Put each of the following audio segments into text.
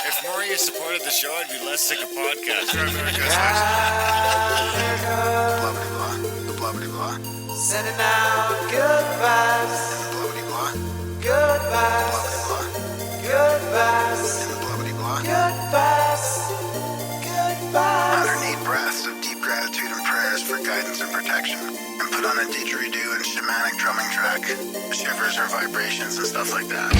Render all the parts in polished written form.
If more of you supported the show, I'd be less sick of podcasts. Blah, blah, blah, blah. Sending out good vibes. Blah, blah, blah. Good vibes. Blah, Good vibes. blah, blah. Good vibes. Good vibes. 108 breaths of deep gratitude and prayers for guidance and protection. And put on a didgeridoo and shamanic drumming track. Shivers or vibrations and stuff like that.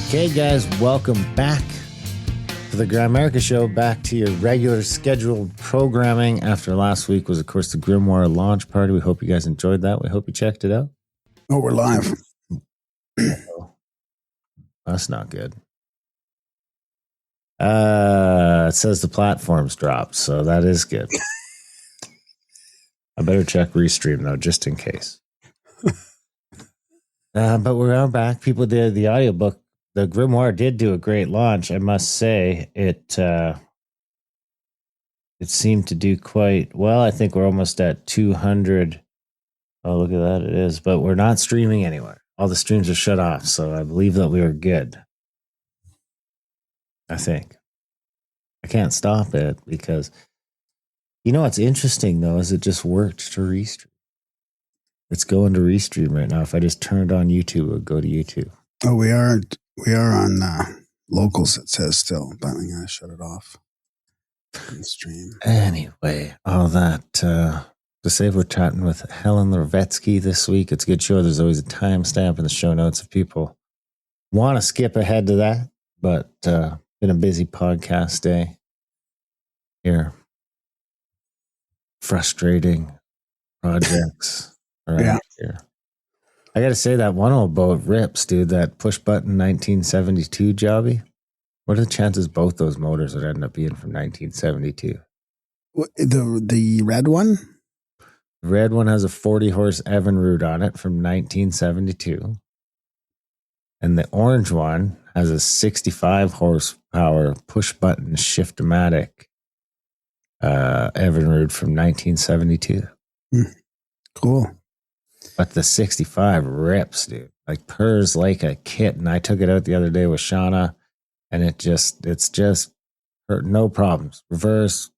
Okay, guys, welcome back to the Grimerica Show, back to your regular scheduled programming. After last week was, of course, the Grimoire launch party. We hope you guys enjoyed that. We hope you checked it out. Oh, we're live. That's not good. It says the platform's dropped, so that is good. I better check Restream, though, just in case. But we are back. People did the audiobook. The Grimoire did do a great launch, I must say. It seemed to do quite well. I think we're almost at 200. Oh, look at that. It is. But we're not streaming anywhere. All the streams are shut off, so I believe that we are good. I think. I can't stop it because, you know what's interesting, though, is it just worked to Restream. It's going to Restream right now. If I just turned on YouTube, it would go to YouTube. Oh, we are on locals, it says still, but I'm going to shut it off. Stream. Anyway, all that to say, we're chatting with Helen Lavretsky this week. It's a good show. There's always a timestamp in the show notes if people want to skip ahead to that. But been a busy podcast day here. Frustrating projects around here. I got to say, that one old boat rips, dude. That push button 1972 jobby. What are the chances both those motors would end up being from 1972? The red one? The red one has a 40 horse Evinrude on it from 1972. And the orange one has a 65 horsepower push button shift-o-matic Evinrude from 1972. Cool. But the 65 rips, dude. Like purrs like a kitten. I took it out the other day with Shauna, and it's just no problems. Reverse,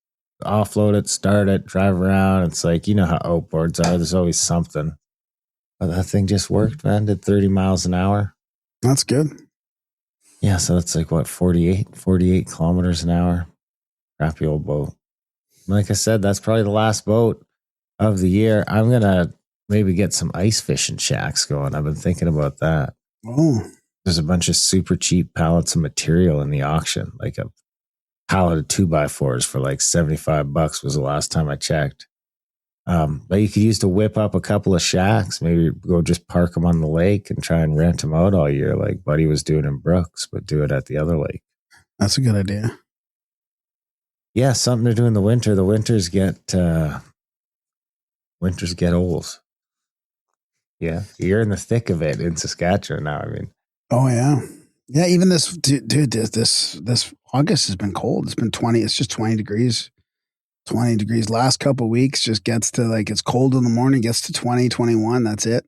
offload it, start it, drive around. It's like, you know how outboards are. There's always something. But that thing just worked, man. Did 30 miles an hour. That's good. Yeah, so that's like, what, 48 kilometers an hour? Crappy old boat. Like I said, that's probably the last boat of the year. I'm going to maybe get some ice fishing shacks going. I've been thinking about that. Oh. There's a bunch of super cheap pallets of material in the auction. Like a pallet of 2x4s for like $75 was the last time I checked. But you could use to whip up a couple of shacks. Maybe go just park them on the lake and try and rent them out all year like Buddy was doing in Brooks, but do it at the other lake. That's a good idea. Yeah, something to do in the winter. The winters get old. Yeah, you're in the thick of it in Saskatchewan now. I mean, oh yeah, yeah. Even this, dude. This August has been cold. It's been 20. It's just 20 degrees. 20 degrees. Last couple of weeks just gets to like it's cold in the morning. Gets to 20, 21. That's it.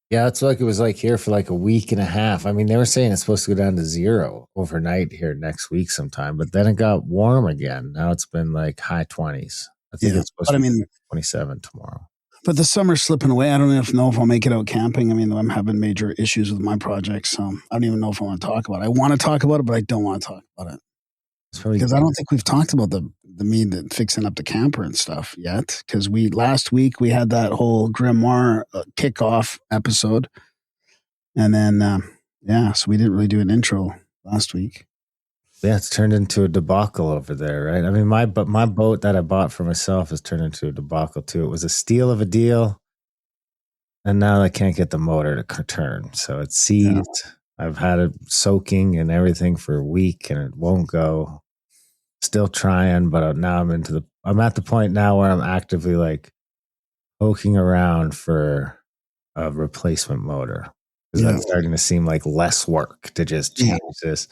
Yeah, it's like it was like here for like a week and a half. I mean, they were saying it's supposed to go down to 0 overnight here next week sometime, but then it got warm again. Now it's been like high 20s. I think it's supposed to be 27 tomorrow. But the summer's slipping away. I don't know if I'll make it out camping. I mean, I'm having major issues with my project, so I don't even know if I want to talk about it. I want to talk about it, but I don't want to talk about it. Because I don't think we've talked about the fixing up the camper and stuff yet. Because last week we had that whole Grimoire kickoff episode. And then, so we didn't really do an intro last week. Yeah, it's turned into a debacle over there, right? I mean, my boat that I bought for myself has turned into a debacle too. It was a steal of a deal, and now I can't get the motor to turn. So it's seized. Yeah. I've had it soaking and everything for a week, and it won't go. Still trying, but now I'm at the point now where I'm actively like poking around for a replacement motor. Because that's starting to seem like less work to just change this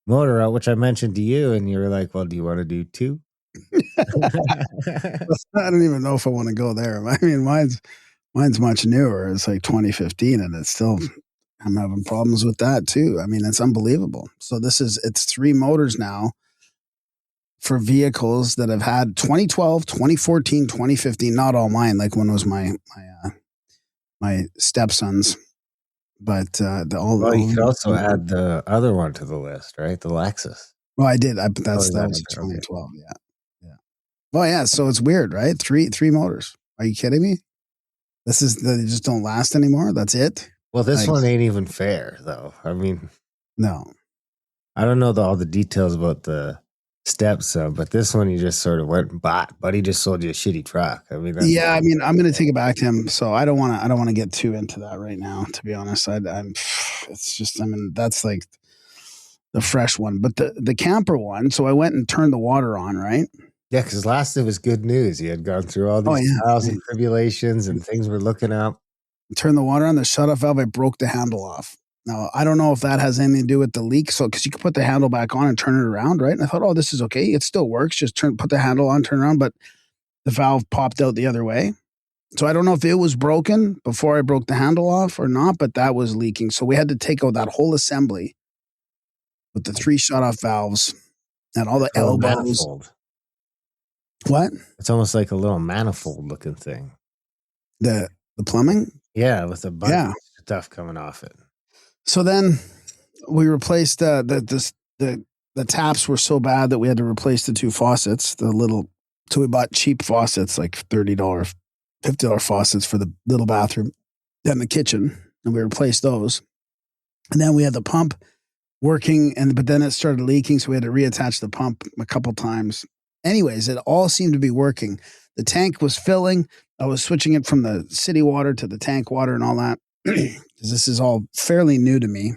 motor out, which I mentioned to you, and you were like, well, do you want to do 2? I don't even know if I want to go there. I mean, mine's much newer. It's like 2015, and it's still, I'm having problems with that too. I mean, it's unbelievable. So it's 3 motors now for vehicles that have had 2012, 2014, 2015. Not all mine. Like one was my stepson's. But you could also add the other one to the list, right? The Lexus. Well, I did. That was 2012. Okay. Yeah. Well, yeah. So it's weird, right? Three motors. Are you kidding me? They just don't last anymore. That's it. Well, this one ain't even fair, though. I mean, no. I don't know all the details about the stepson, but this one you just sort of went and bought, but he just sold you a shitty truck. I mean, I mean, I'm going to take it back to him. So I don't want to get too into that right now, to be honest. That's like the fresh one, but the camper one. So I went and turned the water on, right? Yeah. Cause last it was good news. He had gone through all these trials and tribulations and things were looking up. Turned the water on, the shut-off valve, I broke the handle off. Now, I don't know if that has anything to do with the leak. So, because you could put the handle back on and turn it around, right? And I thought, oh, this is okay. It still works. Just put the handle on, turn around. But the valve popped out the other way. So I don't know if it was broken before I broke the handle off or not, but that was leaking. So we had to take out that whole assembly with the 3 shut-off valves and all the elbows. Manifold. What? It's almost like a little manifold looking thing. The plumbing? Yeah, with a bunch of stuff coming off it. So then we replaced the taps were so bad that we had to replace the 2 faucets. So we bought cheap faucets, like $30, $50 faucets for the little bathroom and the kitchen, and we replaced those. And then we had the pump working, but then it started leaking, so we had to reattach the pump a couple times. Anyways, it all seemed to be working. The tank was filling. I was switching it from the city water to the tank water and all that, because this is all fairly new to me.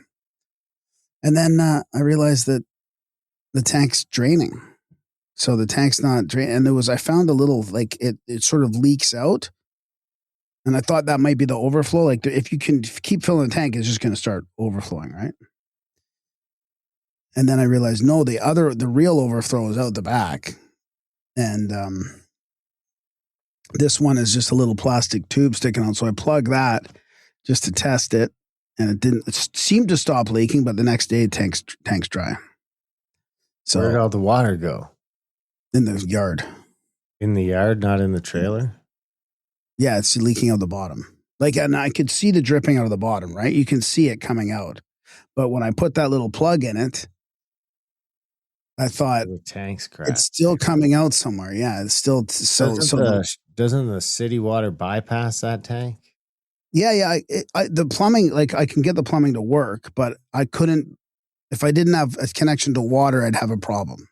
And then I realized that the tank's draining. So the tank's not draining. And I found a little, like it sort of leaks out. And I thought that might be the overflow. Like if you can keep filling the tank, it's just going to start overflowing, right? And then I realized, no, the real overflow is out the back. And this one is just a little plastic tube sticking out. So I plugged that just to test it. And it seemed to stop leaking, but the next day tank's dry. So where did all the water go? In the yard. In the yard, not in the trailer? Yeah, it's leaking out the bottom. And I could see the dripping out of the bottom, right? You can see it coming out. But when I put that little plug in it, I thought the tank's cracked. It's still coming out somewhere. Yeah, it's still doesn't the city water bypass that tank? Yeah. The plumbing, I can get the plumbing to work, but I couldn't. If I didn't have a connection to water, I'd have a problem.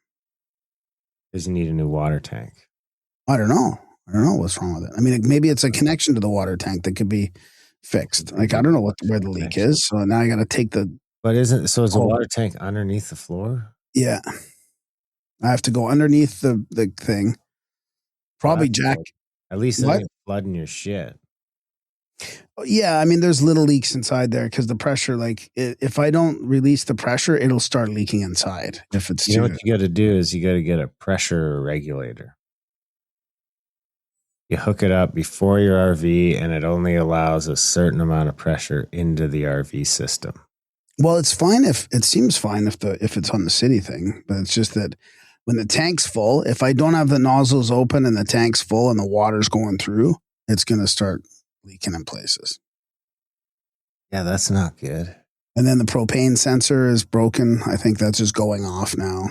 Does he need a new water tank? I don't know what's wrong with it. I mean, maybe it's a connection to the water tank that could be fixed. I don't know where the leak is. So now I got to take the. But is the water tank underneath the floor? Yeah. I have to go underneath the thing. Probably jack. At least it ain't flooding your shit. Yeah, I mean, there's little leaks inside there because the pressure, if I don't release the pressure, it'll start leaking inside. If it's what you got to do is you got to get a pressure regulator. You hook it up before your RV, and it only allows a certain amount of pressure into the RV system. Well, it's fine if it's on the city thing, but it's just that when the tank's full, if I don't have the nozzles open and the tank's full and the water's going through, it's going to start leaking in places. Yeah, that's not good. And then the propane sensor is broken. I think that's just going off now.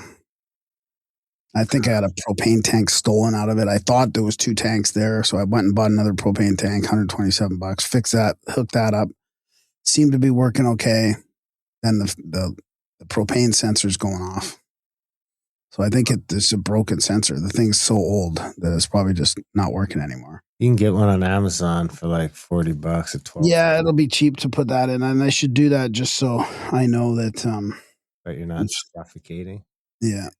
I think I had a propane tank stolen out of it. I thought there was 2 tanks there, so I went and bought another propane tank, $127. Fixed that, hooked that up. Seemed to be working okay. Then the propane sensor's going off. So I think it's a broken sensor. The thing's so old that it's probably just not working anymore. You can get one on Amazon for like $40 at 12. Yeah, it'll be cheap to put that in, and I should do that just so I know that. But you're not suffocating. Yeah.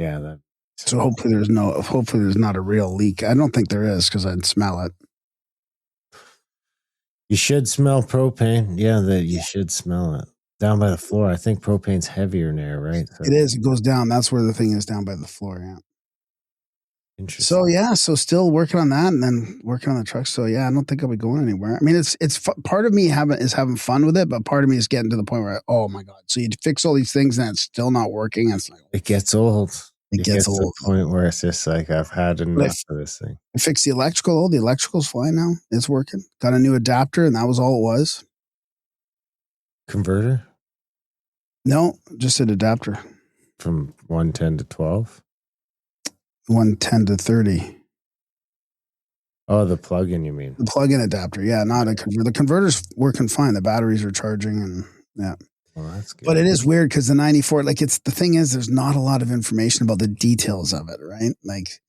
Yeah. So hopefully there's not a real leak. I don't think there is because I'd smell it. You should smell propane. Yeah, you should smell it. Down by the floor. I think propane's heavier in air, right? So, It is. It goes down. That's where the thing is, down by the floor. Yeah. interesting. So yeah, so still working on that and then working on the truck. So yeah, I don't think I'll be going anywhere. I mean, it's part of me is having fun with it, but part of me is getting to the point where, oh my God. So you fix all these things and it's still not working. It's like, It gets old. It gets to old. the point where it's just like, I've had enough of this thing. I fixed the electrical. The electrical's fine now. It's working. Got a new adapter and that was all it was. Converter? No, just an adapter. From 110 to 12? 110 to 30. Oh, the plug-in, you mean? The plug-in adapter. Yeah, not a converter. The converter's working fine. The batteries are charging and yeah. Well, that's good. But it is weird because the 94, like the thing is, there's not a lot of information about the details of it, right? Like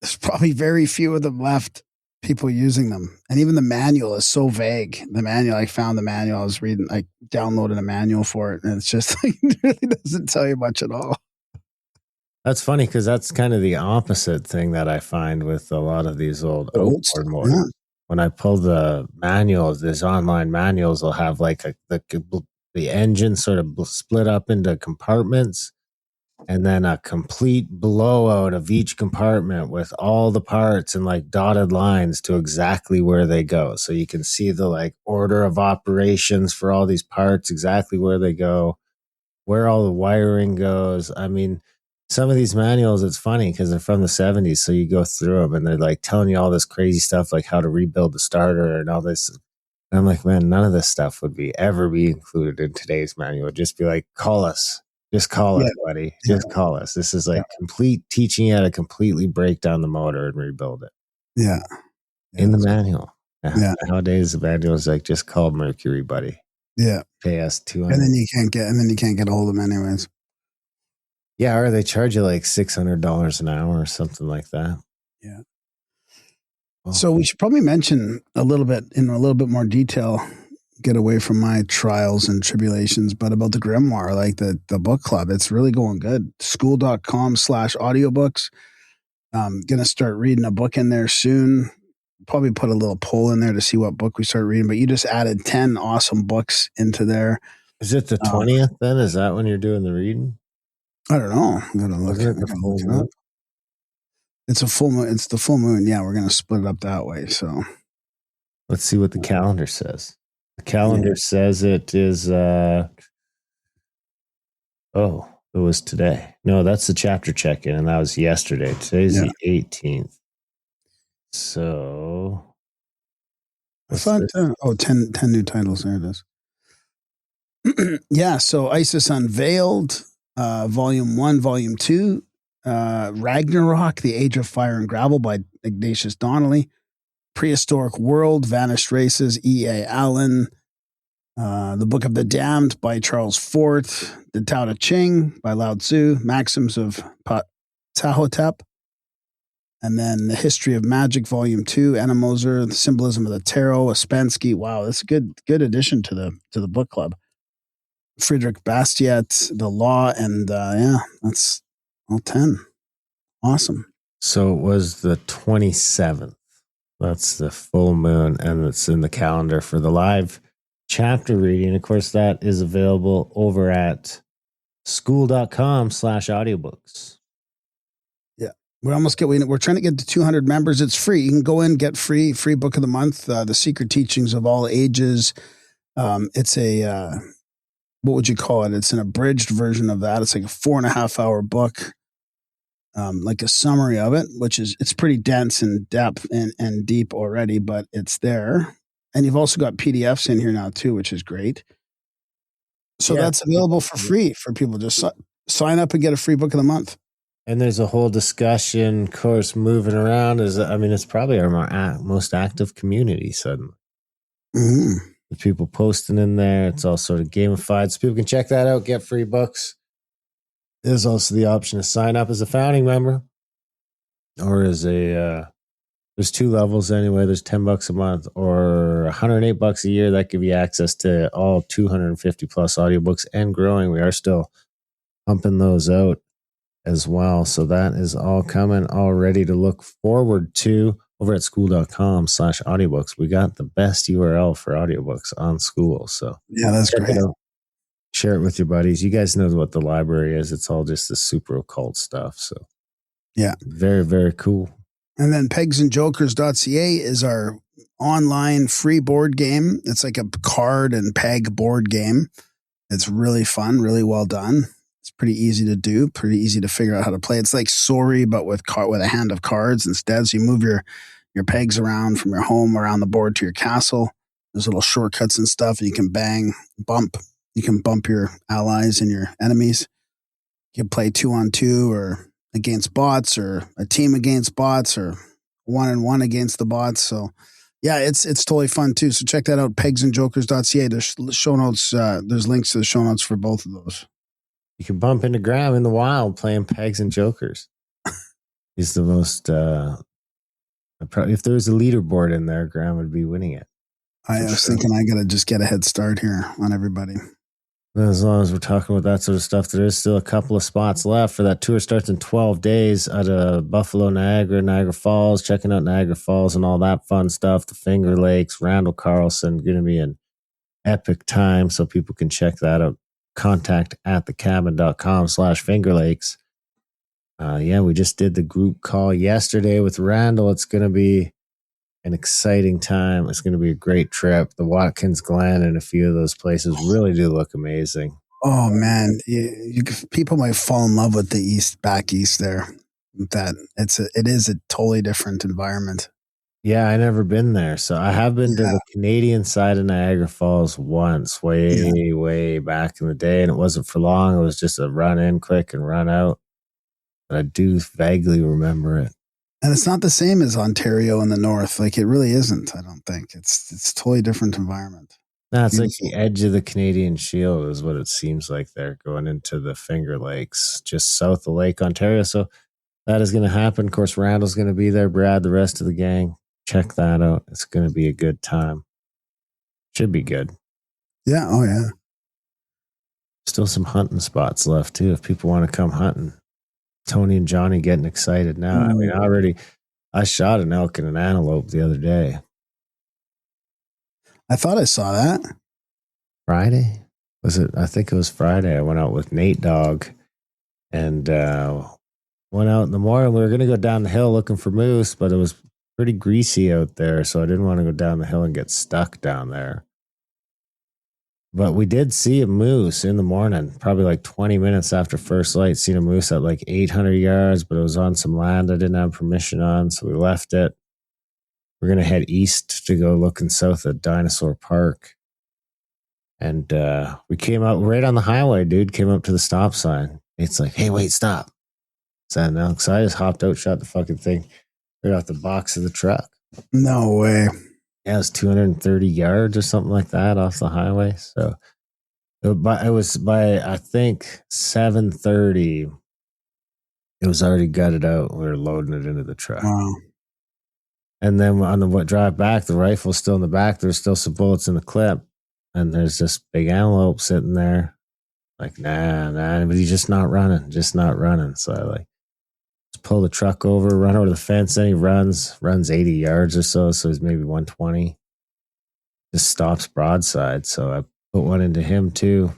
there's probably very few of them left, people using them. And even the manual is so vague. The manual, I found the manual, I was reading, I downloaded a manual for it and it's just like, it really doesn't tell you much at all. That's funny because that's kind of the opposite thing that I find with a lot of these old outboard motors. Yeah. When I pull the manuals, these online manuals will have like the engine sort of split up into compartments and then a complete blowout of each compartment with all the parts and like dotted lines to exactly where they go. So you can see the like order of operations for all these parts, exactly where they go, where all the wiring goes. I mean, some of these manuals, it's funny because they're from the 70s. So you go through them and they're like telling you all this crazy stuff, like how to rebuild the starter and all this. And I'm like, man, none of this stuff would ever be included in today's manual. It'd just be like, call us. Just call us, buddy. Just call us. This is like complete teaching you how to completely break down the motor and rebuild it. Yeah. In the manual. Yeah. Nowadays, the manual is like, just call Mercury, buddy. Yeah. Pay us $200. And then you can't get a hold of them anyways. Yeah, or they charge you like $600 an hour or something like that. Yeah. Oh. So we should probably mention a little bit more detail, get away from my trials and tribulations, but about the Grimoire, like the book club, it's really going good. School.com/audiobooks. Going to start reading a book in there soon. Probably put a little poll in there to see what book we start reading, but you just added 10 awesome books into there. Is it the 20th then? Is that when you're doing the reading? I don't know. I'm gonna look. Look it up. It's a full moon. It's the full moon. Yeah, we're gonna split it up that way. So let's see what the calendar says. The calendar says it is. It was today. No, that's the chapter check-in, and that was yesterday. Today's the 18th. So I thought 10 new titles. There it is. Yeah. So Isis Unveiled. Volume 1, Volume 2, Ragnarok, The Age of Fire and Gravel by Ignatius Donnelly, Prehistoric World, Vanished Races, E.A. Allen, The Book of the Damned by Charles Fort, The Tao Te Ching by Lao Tzu, Maxims of Ptahhotep, and then The History of Magic, Volume 2, Anna Moser, The Symbolism of the Tarot, Ouspensky. Wow, that's a good addition to the book club. Friedrich Bastiat, The Law, and that's all 10. Awesome. So it was the 27th. That's the full moon, and it's in the calendar for the live chapter reading. Of course, that is available over at school.com/audiobooks. Yeah. We're trying to get to 200 members. It's free. You can go in, get free book of the month, The Secret Teachings of All Ages. It's a... what would you call it? It's an abridged version of that. It's like a 4.5 hour book, like a summary of it, it's pretty dense and depth and deep already, but it's there. And you've also got PDFs in here now too, which is great. So that's available for free for people. Just sign up and get a free book of the month. And there's a whole discussion course moving around. It's probably our most active community suddenly. Mm-hmm. The people posting in there. It's all sort of gamified. So people can check that out, get free books. There's also the option to sign up as a founding member or as there's 2 levels anyway. There's $10 a month or $108 a year. That give you access to all 250 plus audiobooks and growing. We are still pumping those out. as well. So that is all coming, all ready to look forward to over at school.com/audiobooks. We got the best URL for audiobooks on School. So Yeah, that's check great. it out. Share it with your buddies. You guys know what the library is. It's all just the super occult stuff. So yeah, very, very cool. And then pegsandjokers.ca is our online free board game. It's like a card and peg board game. It's really fun, really well done. It's pretty easy to do, pretty easy to figure out how to play. It's like Sorry, but with a hand of cards instead. So you move your pegs around from your home around the board to your castle. There's little shortcuts and stuff, and you can bump. You can bump your allies and your enemies. You can play 2-on-2 or against bots, or a team against bots, or 1-on-1 against the bots. So yeah, it's totally fun too. So check that out, pegsandjokers.ca. There's show notes. There's links to the show notes for both of those. You can bump into Graham in the wild playing pegs and jokers. He's the most. If there was a leaderboard in there, Graham would be winning it. I was thinking I got to just get a head start here on everybody. As long as we're talking about that sort of stuff, there is still a couple of spots left for that tour. Starts in 12 days out of Buffalo, Niagara Falls, checking out Niagara Falls and all that fun stuff. The Finger Lakes, Randall Carlson, going to be an epic time. So people can check that out. Contact at thecabin.com/fingerlakes. Yeah, we just did the group call yesterday with Randall. It's going to be an exciting time. It's going to be a great trip. The Watkins Glen and a few of those places really do look amazing. Oh man, people might fall in love with the back east there. That it is a totally different environment. Yeah, I never been there. So I have been to the Canadian side of Niagara Falls once, way back in the day, and it wasn't for long. It was just a run in quick and run out. But I do vaguely remember it. And it's not the same as Ontario in the north. Like, it really isn't, I don't think. It's a totally different environment. No, it's like the edge of the Canadian Shield is what it seems like they're going into the Finger Lakes, just south of Lake Ontario. So that is going to happen. Of course, Randall's going to be there, Brad, the rest of the gang. Check that out. It's going to be a good time. Should be good. Yeah. Oh, yeah. Still some hunting spots left, too, if people want to come hunting. Tony and Johnny getting excited now. I mean, I shot an elk and an antelope the other day. I thought I saw that. Friday? Was it? I think it was Friday. I went out with Nate Dogg and went out in the morning. We were going to go down the hill looking for moose, but it was pretty greasy out there, so I didn't want to go down the hill and get stuck down there. But we did see a moose in the morning, probably like 20 minutes after first light, seen a moose at like 800 yards, but it was on some land I didn't have permission on, so we left it. We're going to head east to go looking south at Dinosaur Park. And we came out right on the highway, dude, came up to the stop sign. It's like, hey, wait, stop. So I just hopped out, shot the fucking thing right off the box of the truck. No way. Yeah, it was 230 yards or something like that off the highway. So it was by I think 7:30. It was already gutted out. We were loading it into the truck. Wow. And then on the drive back, the rifle's still in the back. There's still some bullets in the clip. And there's this big antelope sitting there. Like, nah, but he's just not running. So I just pull the truck over, run over the fence. Then he runs 80 yards or so. So he's maybe 120. Just stops broadside. So I put one into him too.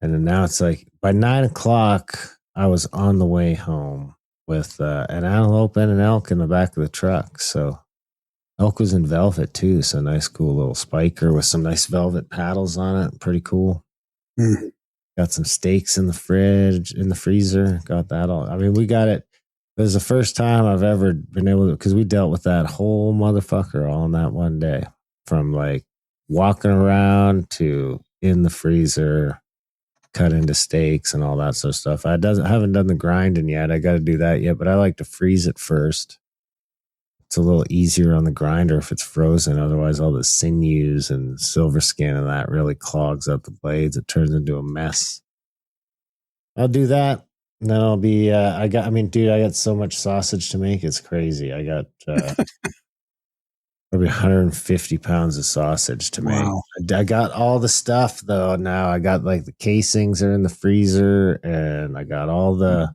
And then now it's like by 9 o'clock, I was on the way home with an antelope and an elk in the back of the truck. So elk was in velvet too. So nice, cool little spiker with some nice velvet paddles on it. Pretty cool. Mm. Got some steaks in the freezer. Got that all. I mean, we got it. It was the first time I've ever been able to, because we dealt with that whole motherfucker all in that one day. From like walking around to in the freezer, cut into steaks and all that sort of stuff. I haven't done the grinding yet. I got to do that yet, but I like to freeze it first. It's a little easier on the grinder if it's frozen. Otherwise, all the sinews and silver skin and that really clogs up the blades. It turns into a mess. I'll do that. And then I'll be, I got so much sausage to make. It's crazy. I got probably 150 pounds of sausage to make. Wow. I got all the stuff though. Now I got like the casings are in the freezer, and I got all the.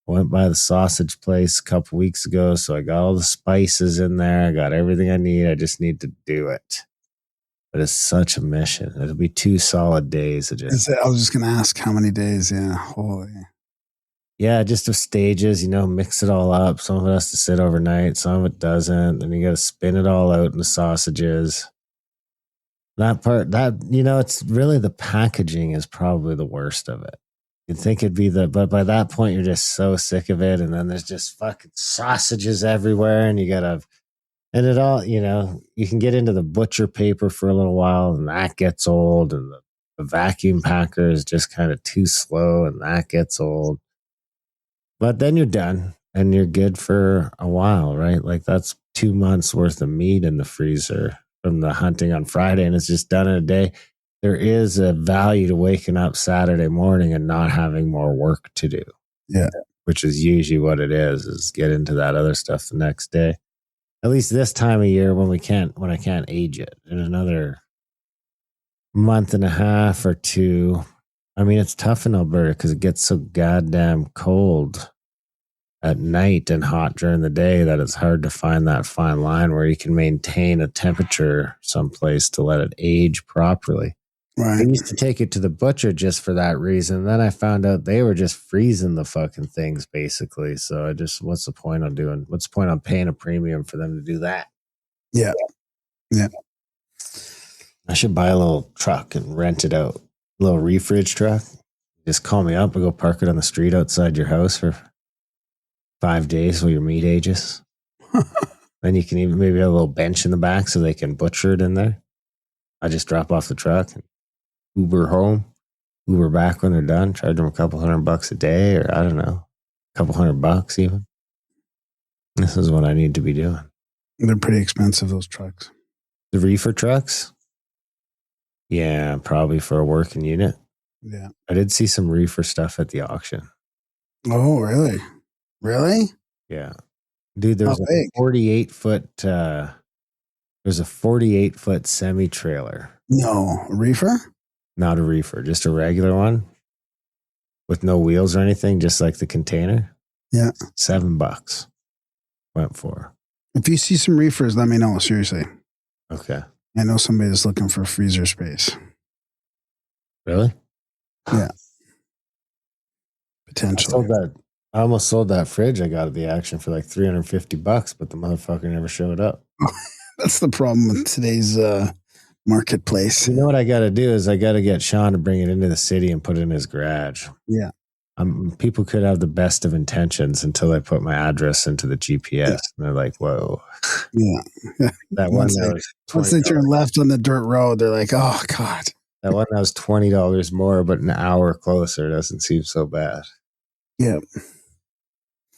Went by the sausage place a couple weeks ago, so I got all the spices in there. I got everything I need. I just need to do it. But it's such a mission. It'll be 2 solid days of just. I was just going to ask how many days. Yeah, holy. Yeah, just of stages, mix it all up. Some of it has to sit overnight, some of it doesn't. And you got to spin it all out into sausages. That part, it's really the packaging is probably the worst of it. You'd think it'd be but by that point, you're just so sick of it. And then there's just fucking sausages everywhere. And and it all, you can get into the butcher paper for a little while and that gets old. And the vacuum packer is just kind of too slow and that gets old. But then you're done and you're good for a while, right? Like that's 2 months worth of meat in the freezer from the hunting on Friday, and it's just done in a day. There is a value to waking up Saturday morning and not having more work to do. Yeah. Which is usually what it is get into that other stuff the next day. At least this time of year when I can't age it in another month and a half or 2. I mean, it's tough in Alberta because it gets so goddamn cold at night and hot during the day that it's hard to find that fine line where you can maintain a temperature someplace to let it age properly. Right. I used to take it to the butcher just for that reason. Then I found out they were just freezing the fucking things basically. So what's the point on paying a premium for them to do that? Yeah. Yeah. I should buy a little truck and rent it out. A little refridge truck. Just call me up and go park it on the street outside your house for 5 days while your meat ages. Then you can even maybe have a little bench in the back so they can butcher it in there. I just drop off the truck and Uber home, Uber back when they're done, charge them a couple $100 a day, or I don't know, a couple $100 even. This is what I need to be doing. They're pretty expensive, those trucks. The reefer trucks? Yeah, probably for a working unit. Yeah. I did see some reefer stuff at the auction. Oh, really? Really? Yeah. Dude, there's a 48-foot there's a 48-foot semi-trailer. No, a reefer? Not a reefer, just a regular one with no wheels or anything, just like the container. Yeah. $7 went for. If you see some reefers, let me know, seriously. Okay. I know somebody that's looking for freezer space. Really? Yeah. Potentially. I almost sold that fridge I got at the auction for like $350, but the motherfucker never showed up. That's the problem with today's marketplace. You know what I got to do is I got to get Sean to bring it into the city and put it in his garage. Yeah. People could have the best of intentions until I put my address into the GPS. Yeah. And they're like, whoa. Yeah. That one that was once they turn left on the dirt road, they're like, oh, God. That one that was $20 more, but an hour closer doesn't seem so bad. Yeah.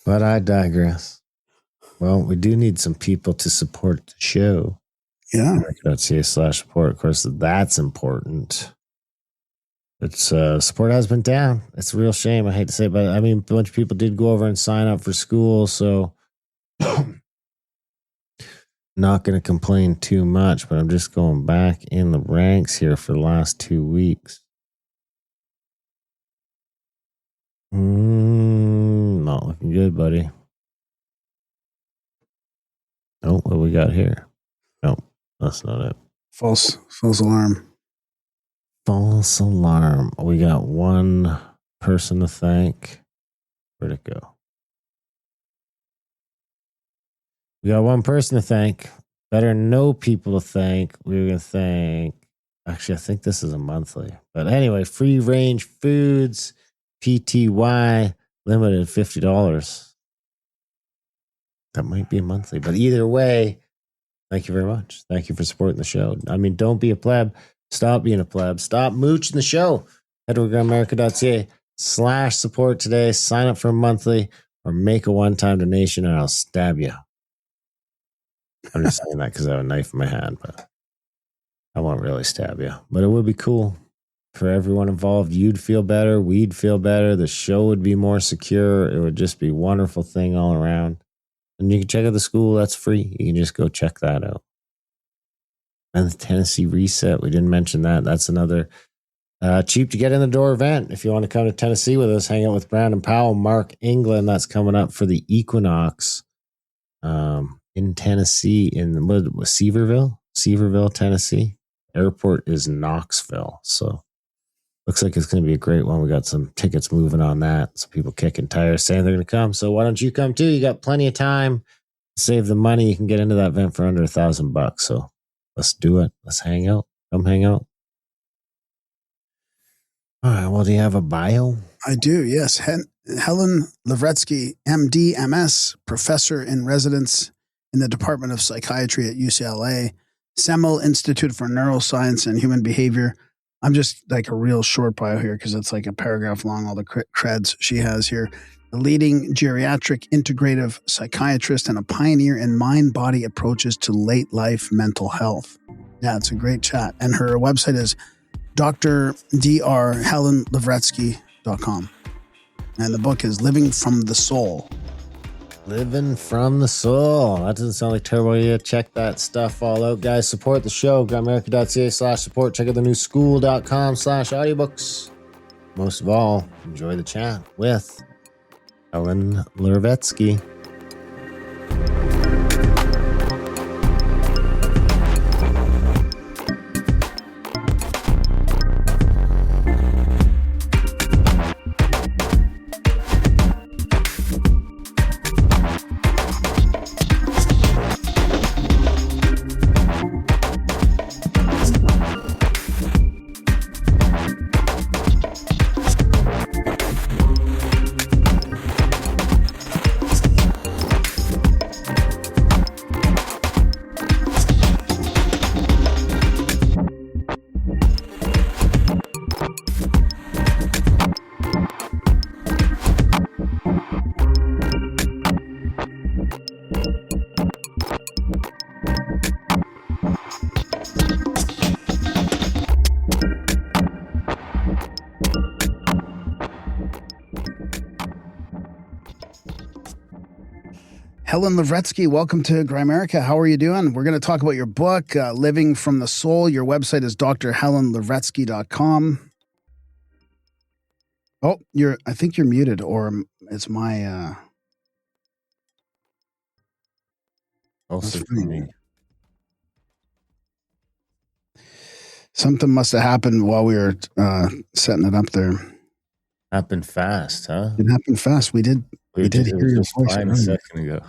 But I digress. Well, we do need some people to support the show. Yeah. .ca/support. Of course, that's important. It's support has been down. It's a real shame. I hate to say it, but I mean, a bunch of people did go over and sign up for school, so not going to complain too much, but I'm just going back in the ranks here for the last 2 weeks. Not looking good, buddy. Oh, what we got here? Nope, that's not it. False alarm. False alarm. We got one person to thank. Where'd it go? We got one person to thank. Better know people to thank. We're going to thank. Actually, I think this is a monthly. But anyway, Free Range Foods, PTY, limited $50. That might be a monthly. But either way, thank you very much. Thank you for supporting the show. I mean, don't be a pleb. Stop being a pleb. Stop mooching the show. Head to gramamerica.ca/support today. Sign up for a monthly or make a one-time donation and I'll stab you. I'm just saying that because I have a knife in my hand, but I won't really stab you. But it would be cool for everyone involved. You'd feel better. We'd feel better. The show would be more secure. It would just be a wonderful thing all around. And you can check out the school. That's free. You can just go check that out. And the Tennessee Reset, we didn't mention that. That's another cheap to get in the door event. If you want to come to Tennessee with us, hang out with Brandon Powell, Mark England. That's coming up for the Equinox in Tennessee, in Sevierville, Tennessee. Airport is Knoxville. So looks like it's going to be a great one. We got some tickets moving on that. So people kicking tires saying they're going to come. So why don't you come too? You got plenty of time. Save the money. You can get into that event for under $1,000. So let's do it. Let's hang out. Come hang out. All right. Well, do you have a bio? I do, yes. Helen Lavretsky, MD, MS, professor in residence in the Department of Psychiatry at UCLA, Semel Institute for Neuroscience and Human Behavior. I'm just like a real short bio here because it's like a paragraph long, all the creds she has here. A leading geriatric integrative psychiatrist and a pioneer in mind-body approaches to late-life mental health. Yeah, it's a great chat. And her website is drhelenlavretsky.com. And the book is Living from the Soul. Living from the Soul. That doesn't sound like terrible idea. Check that stuff all out, guys. Support the show. Grimerica.ca/support. Check out the new school.com/audiobooks. Most of all, enjoy the chat with Helen Lavretsky. Helen Lavretsky, welcome to Grimerica. How are you doing? We're going to talk about your book, Living from the Soul. Your website is drhelenlavretsky.com. Oh, I think you're muted, or it's my... Also for me. Something must have happened while we were setting it up there. Happened fast, huh? It happened fast. We did hear your voice a second ago.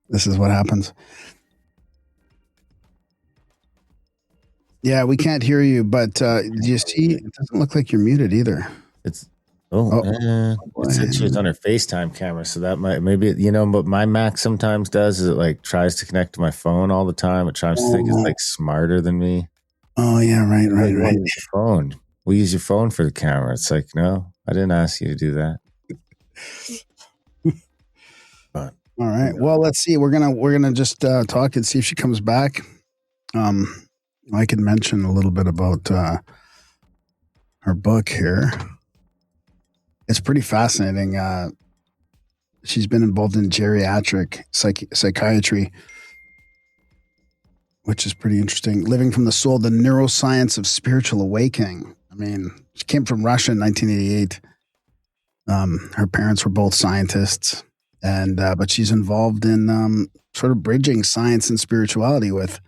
This is what happens. Yeah, we can't hear you, but do you see? It doesn't look like you're muted either. It said she was on her FaceTime camera, so that might what my Mac sometimes does is it like tries to connect to my phone all the time. It tries to think it's like smarter than me. Oh yeah, right. Your phone. We use your phone for the camera. It's like, no, I didn't ask you to do that. All right. Well, let's see. We're gonna just talk and see if she comes back. I can mention a little bit about her book here. It's pretty fascinating. She's been involved in geriatric psychiatry, which is pretty interesting. Living from the Soul, the Neuroscience of Spiritual Awakening. I mean, she came from Russia in 1988. Her parents were both scientists, and but she's involved in sort of bridging science and spirituality with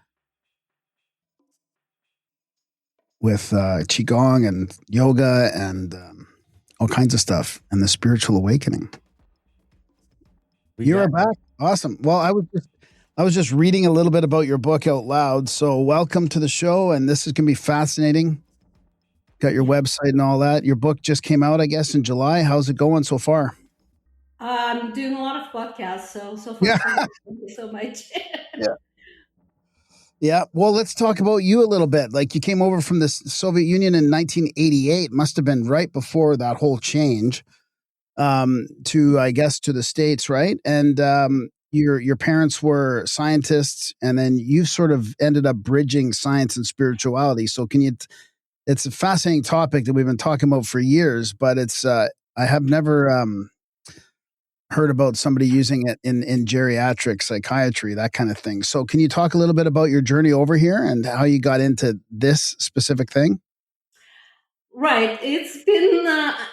qigong and yoga and all kinds of stuff, and the spiritual awakening. You are back. Awesome. Well, I was just reading a little bit about your book out loud. So welcome to the show, and this is going to be fascinating. Got your website and all that. Your book just came out, I guess, in July. How's it going so far? I'm doing a lot of podcasts, so far. Yeah. Thank you so much. Yeah. Well, let's talk about you a little bit. Like, you came over from the Soviet Union in 1988. Must have been right before that whole change to the States, right? And your parents were scientists, and then you sort of ended up bridging science and spirituality. So it's a fascinating topic that we've been talking about for years, but it's I have never heard about somebody using it in geriatric psychiatry, that kind of thing. So can you talk a little bit about your journey over here and how you got into this specific thing? Right. It's been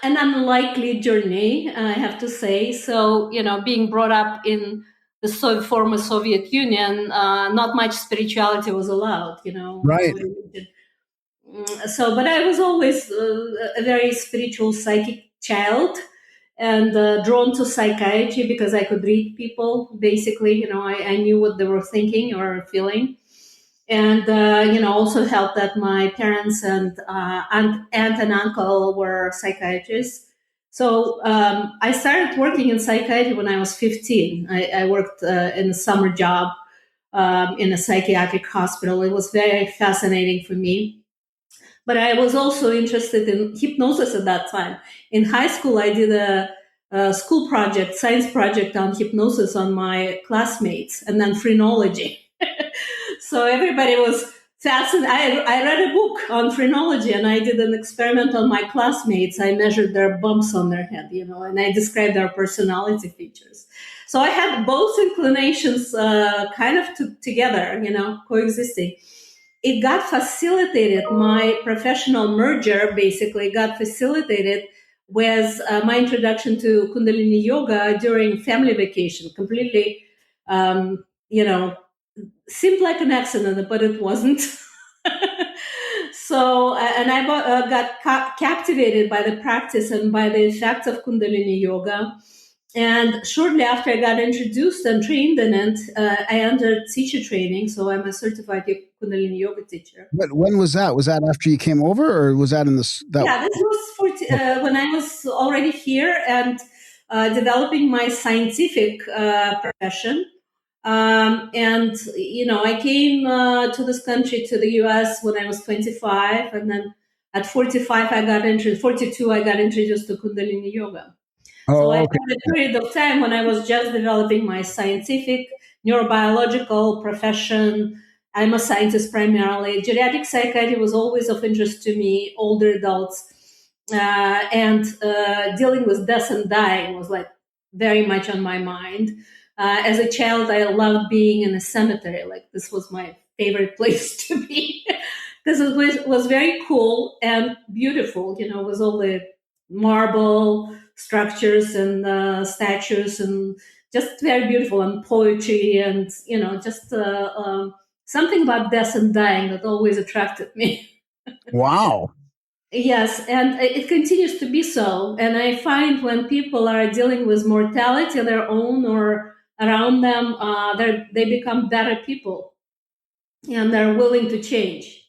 an unlikely journey, I have to say. So, being brought up in the former Soviet Union, not much spirituality was allowed, Right. no religion. So, but I was always a very spiritual, psychic child and drawn to psychiatry because I could read people. Basically, I knew what they were thinking or feeling. And, also helped that my parents and aunt and uncle were psychiatrists. So I started working in psychiatry when I was 15. I worked in a summer job in a psychiatric hospital. It was very fascinating for me. But I was also interested in hypnosis at that time. In high school, I did a school project, science project on hypnosis on my classmates, and then phrenology. So everybody was fascinated. I read a book on phrenology, and I did an experiment on my classmates. I measured their bumps on their head, and I described their personality features. So I had both inclinations kind of together, coexisting. It got facilitated. My professional merger basically got facilitated with my introduction to Kundalini Yoga during family vacation. Completely, seemed like an accident, but it wasn't. So, and I got captivated by the practice and by the effects of Kundalini Yoga. And shortly after I got introduced and trained in it, I entered teacher training. So I'm a certified Kundalini Yoga teacher. But when was that? Was that after you came over, or was that in this? Yeah, this was when I was already here and developing my scientific profession. And I came to this country, to the US, when I was 25, and then at 45 42 I got introduced to Kundalini Yoga. So I had a period of time when I was just developing my scientific neurobiological profession. I'm a scientist primarily. Geriatric psychiatry was always of interest to me, older adults, and dealing with death and dying was like very much on my mind. As a child, I loved being in a cemetery. Like, this was my favorite place to be because it was very cool and beautiful, with all the marble structures and statues, and just very beautiful, and poetry, and just something about death and dying that always attracted me. Wow. Yes, and it continues to be so. And I find when people are dealing with mortality of their own or around them, they become better people, and they're willing to change.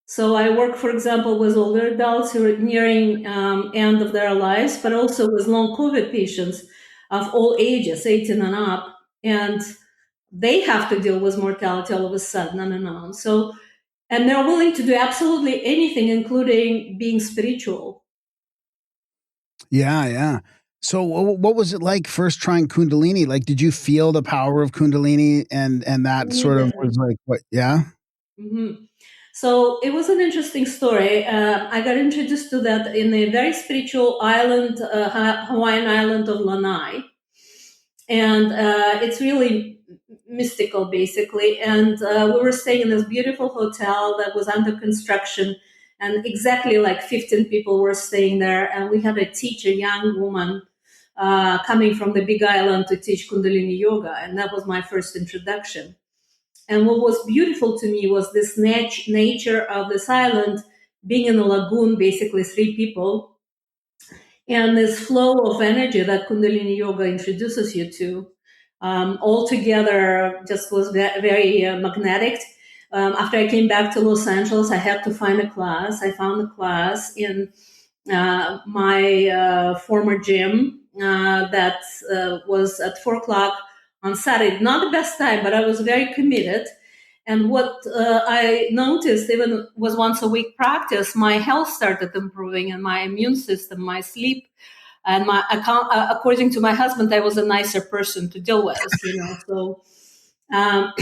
So I work, for example, with older adults who are nearing end of their lives, but also with long COVID patients of all ages, 18 and up, and they have to deal with mortality all of a sudden, and. So, and they're willing to do absolutely anything, including being spiritual. Yeah. So what was it like first trying Kundalini? Like, did you feel the power of Kundalini and that sort of was like, what? Yeah. Mm-hmm. So it was an interesting story. I got introduced to that in a very spiritual island, Hawaiian island of Lanai. And it's really mystical, basically. And we were staying in this beautiful hotel that was under construction. And exactly like 15 people were staying there. And we had a teacher, young woman, coming from the Big Island to teach Kundalini Yoga. And that was my first introduction. And what was beautiful to me was this nature of this island, being in a lagoon, basically 3 people, and this flow of energy that Kundalini Yoga introduces you to. All together just was very magnetic. After I came back to Los Angeles, I had to find a class. I found a class in my former gym that was at 4 o'clock on Saturday. Not the best time, but I was very committed. And what I noticed, even was once a week practice, my health started improving, and my immune system, my sleep, and my according to my husband, I was a nicer person to deal with. So then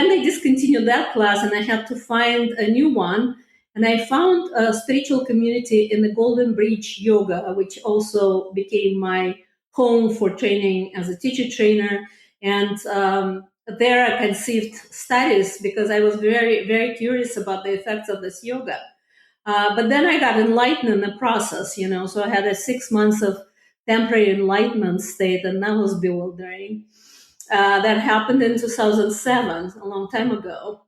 they discontinued that class, and I had to find a new one. And I found a spiritual community in the Golden Bridge Yoga, which also became my home for training as a teacher trainer. And there I conceived studies because I was very, very curious about the effects of this yoga. But then I got enlightened in the process, so I had a 6 months of temporary enlightenment state, and that was bewildering. That happened in 2007, a long time ago.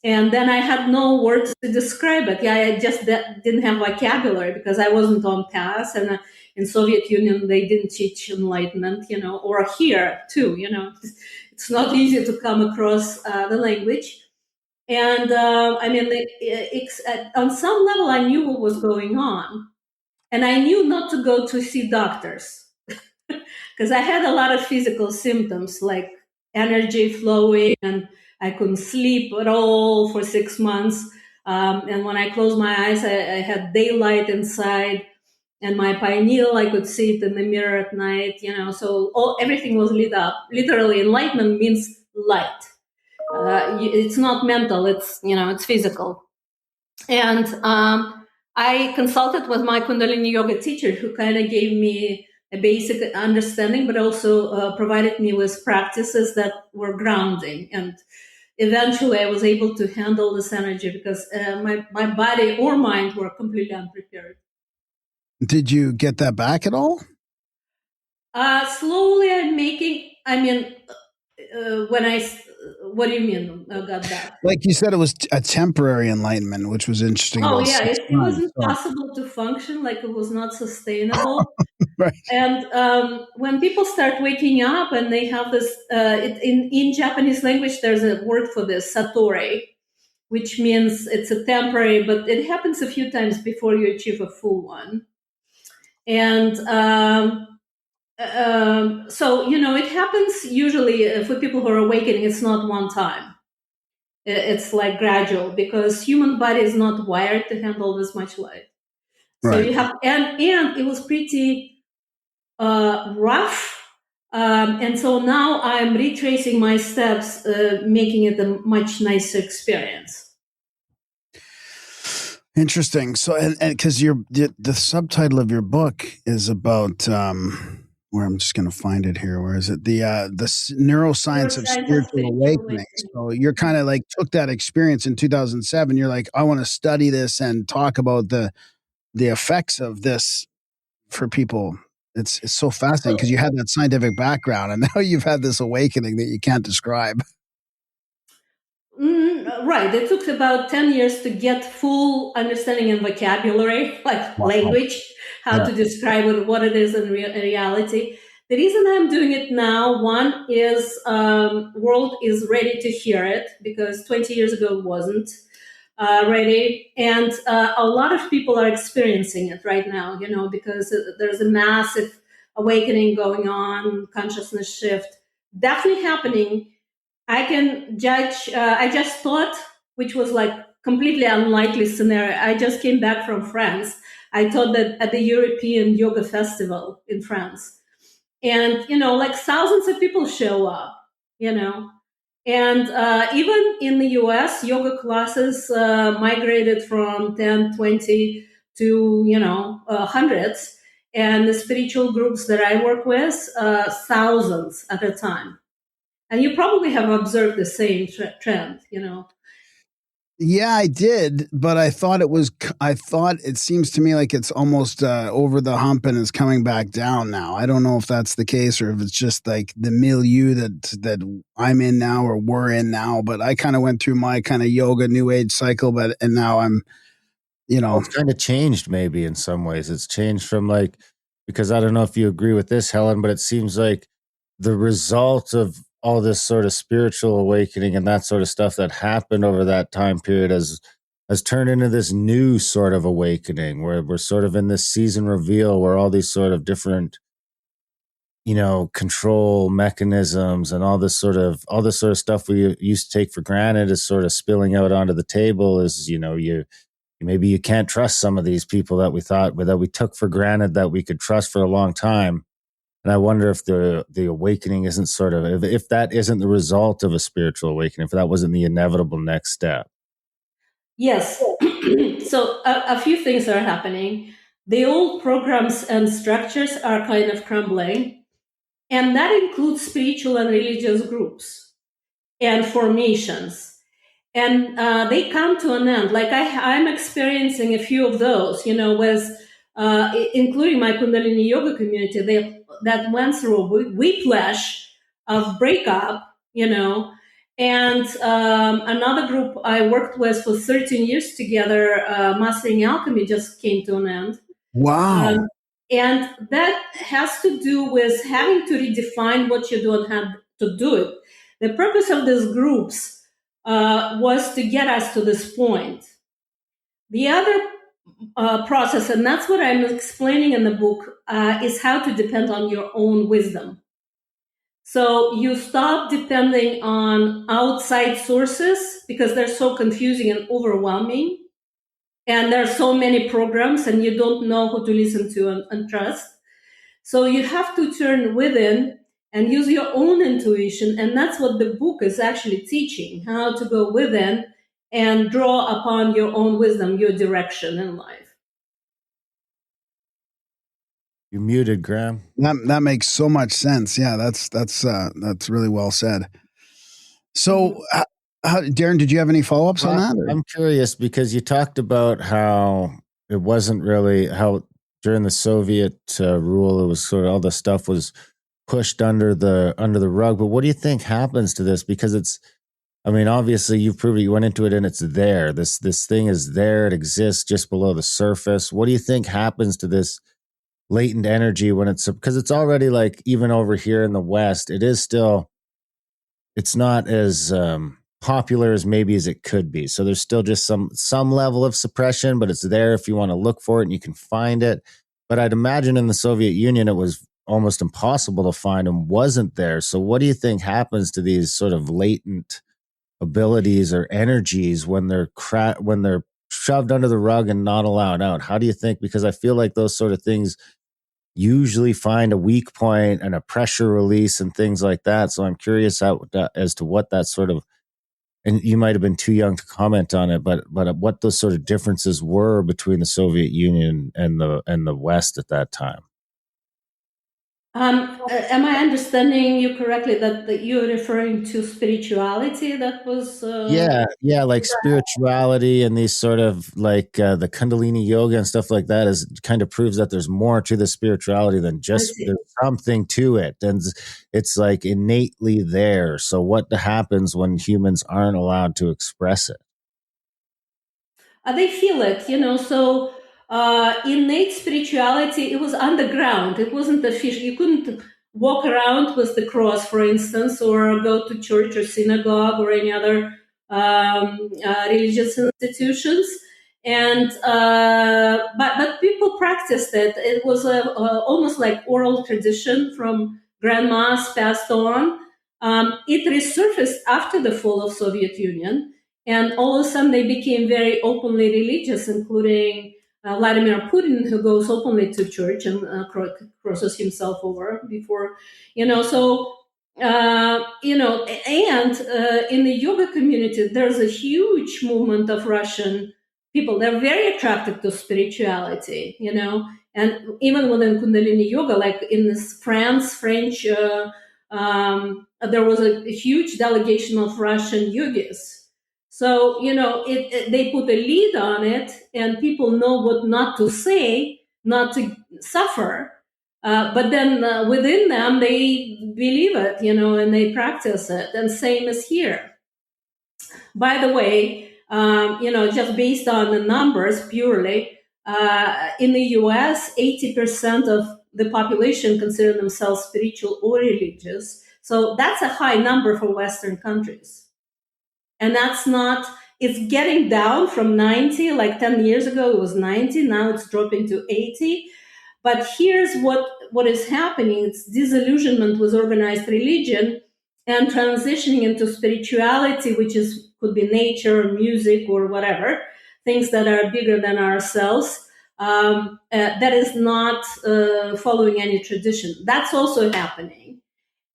And then I had no words to describe it. Yeah, I just didn't have vocabulary because I wasn't on path. And in Soviet Union, they didn't teach enlightenment, or here too, It's not easy to come across the language. And on some level, I knew what was going on. And I knew not to go to see doctors because I had a lot of physical symptoms like energy flowing, and I couldn't sleep at all for 6 months. And when I closed my eyes, I had daylight inside, and my pineal, I could see it in the mirror at night, so everything was lit up. Literally, enlightenment means light. It's not mental, it's physical. And I consulted with my Kundalini yoga teacher, who kind of gave me a basic understanding, but also provided me with practices that were grounding. And eventually I was able to handle this energy because my body or mind were completely unprepared. Did you get that back at all? Slowly what do you mean got that? Like you said, it was a temporary enlightenment, which was interesting. Oh yeah, it wasn't possible to function, like it was not sustainable. Right. And when people start waking up and they have this, in Japanese language, there's a word for this, satori, which means it's a temporary, but it happens a few times before you achieve a full one. And so, it happens usually for people who are awakening. It's not one time. It's like gradual because human body is not wired to handle this much light. So right. you have, and it was pretty rough. And so now I'm retracing my steps, making it a much nicer experience. Interesting. So, and because the subtitle of your book is about, where I'm just going to find it here. Where is it? The neuroscience of spiritual awakening. So you're kind of like took that experience in 2007. You're like, I want to study this and talk about the effects of this for people. It's so fascinating because you had that scientific background, and now you've had this awakening that you can't describe. Right. It took about 10 years to get full understanding and vocabulary, like language, how to describe it, what it is in reality. The reason I'm doing it now, one is world is ready to hear it because 20 years ago it wasn't ready. And a lot of people are experiencing it right now, because there's a massive awakening going on, consciousness shift, definitely happening. I can judge, I just thought, which was like completely unlikely scenario. I just came back from France. I taught that at the European Yoga Festival in France. And, like thousands of people show up, And even in the US, yoga classes migrated from 10, 20 to, hundreds. And the spiritual groups that I work with, thousands at a time. And you probably have observed the same trend, Yeah, I did, but I thought it seems to me like it's almost over the hump and it's coming back down now. I don't know if that's the case or if it's just like the milieu that I'm in now or we're in now, but I kind of went through my kind of yoga new age cycle, and now I'm, Well, it's kind of changed maybe in some ways. It's changed from like, because I don't know if you agree with this, Helen, but it seems like the result of all this sort of spiritual awakening and that sort of stuff that happened over that time period has turned into this new sort of awakening where we're sort of in this season reveal where all these sort of different, control mechanisms and all this sort of stuff we used to take for granted is sort of spilling out onto the table. Is, maybe you can't trust some of these people that we took for granted that we could trust for a long time. And I wonder if the awakening isn't sort of, if that isn't the result of a spiritual awakening, if that wasn't the inevitable next step. Yes. So a few things are happening. the old programs and structures are kind of crumbling. And that includes spiritual and religious groups and formations. And they come to an end. Like I'm experiencing a few of those, with including my Kundalini yoga community that went through a whiplash of breakup, and another group I worked with for 13 years together, Mastering Alchemy, just came to an end. Wow. And that has to do with having to redefine what you do and how to do it. The purpose of these groups was to get us to this point. The other process, and that's what I'm explaining in the book, is how to depend on your own wisdom. So you stop depending on outside sources because they're so confusing and overwhelming. And there are so many programs and you don't know who to listen to and trust. So you have to turn within and use your own intuition. And that's what the book is actually teaching, how to go within and draw upon your own wisdom, your direction in life. You're muted, Graham. That makes so much sense. Yeah, that's really well said. So, Darren, did you have any follow-ups on that? I'm curious because you talked about how it wasn't really how during the Soviet rule, it was sort of all the stuff was pushed under the rug. But what do you think happens to this? Because it's, I mean, obviously you've proved it. You went into it and it's there. This thing is there. It exists just below the surface. What do you think happens to this latent energy when it's, because it's already like, even over here in the West, it is still, it's not as popular as maybe as it could be. So there's still just some level of suppression, but it's there if you want to look for it and you can find it. But I'd imagine in the Soviet Union, it was almost impossible to find and wasn't there. So what do you think happens to these sort of latent abilities or energies when they're shoved under the rug and not allowed out? How do you think? Because I feel like those sort of things usually find a weak point and a pressure release and things like that. So I'm curious as to what that sort of, and you might have been too young to comment on it, but what those sort of differences were between the Soviet Union and the West at that time. Am I understanding you correctly that you're referring to spirituality? That was yeah, like spirituality and these sort of like the Kundalini yoga and stuff like that is kind of proves that there's more to the spirituality than just there's something to it, and it's like innately there. So what happens when humans aren't allowed to express it? They feel it, So innate spirituality, it was underground. It wasn't official. You couldn't walk around with the cross, for instance, or go to church or synagogue or any other religious institutions. And but people practiced it. It was almost like oral tradition from grandmas passed on. It resurfaced after the fall of Soviet Union. And all of a sudden, they became very openly religious, including Vladimir Putin, who goes openly to church and crosses himself over before, So, and in the yoga community, there's a huge movement of Russian people. They're very attracted to spirituality, And even within Kundalini yoga, like in this French, there was a huge delegation of Russian yogis. So, they put a lead on it and people know what not to say, not to suffer. But then within them, they believe it, and they practice it. And same as here. By the way, just based on the numbers purely, in the US, 80% of the population consider themselves spiritual or religious. So that's a high number for Western countries. And that's not, it's getting down from 90, like 10 years ago, it was 90, now it's dropping to 80. But here's what is happening. It's disillusionment with organized religion and transitioning into spirituality, which could be nature, music, or whatever, things that are bigger than ourselves. That is not following any tradition. That's also happening.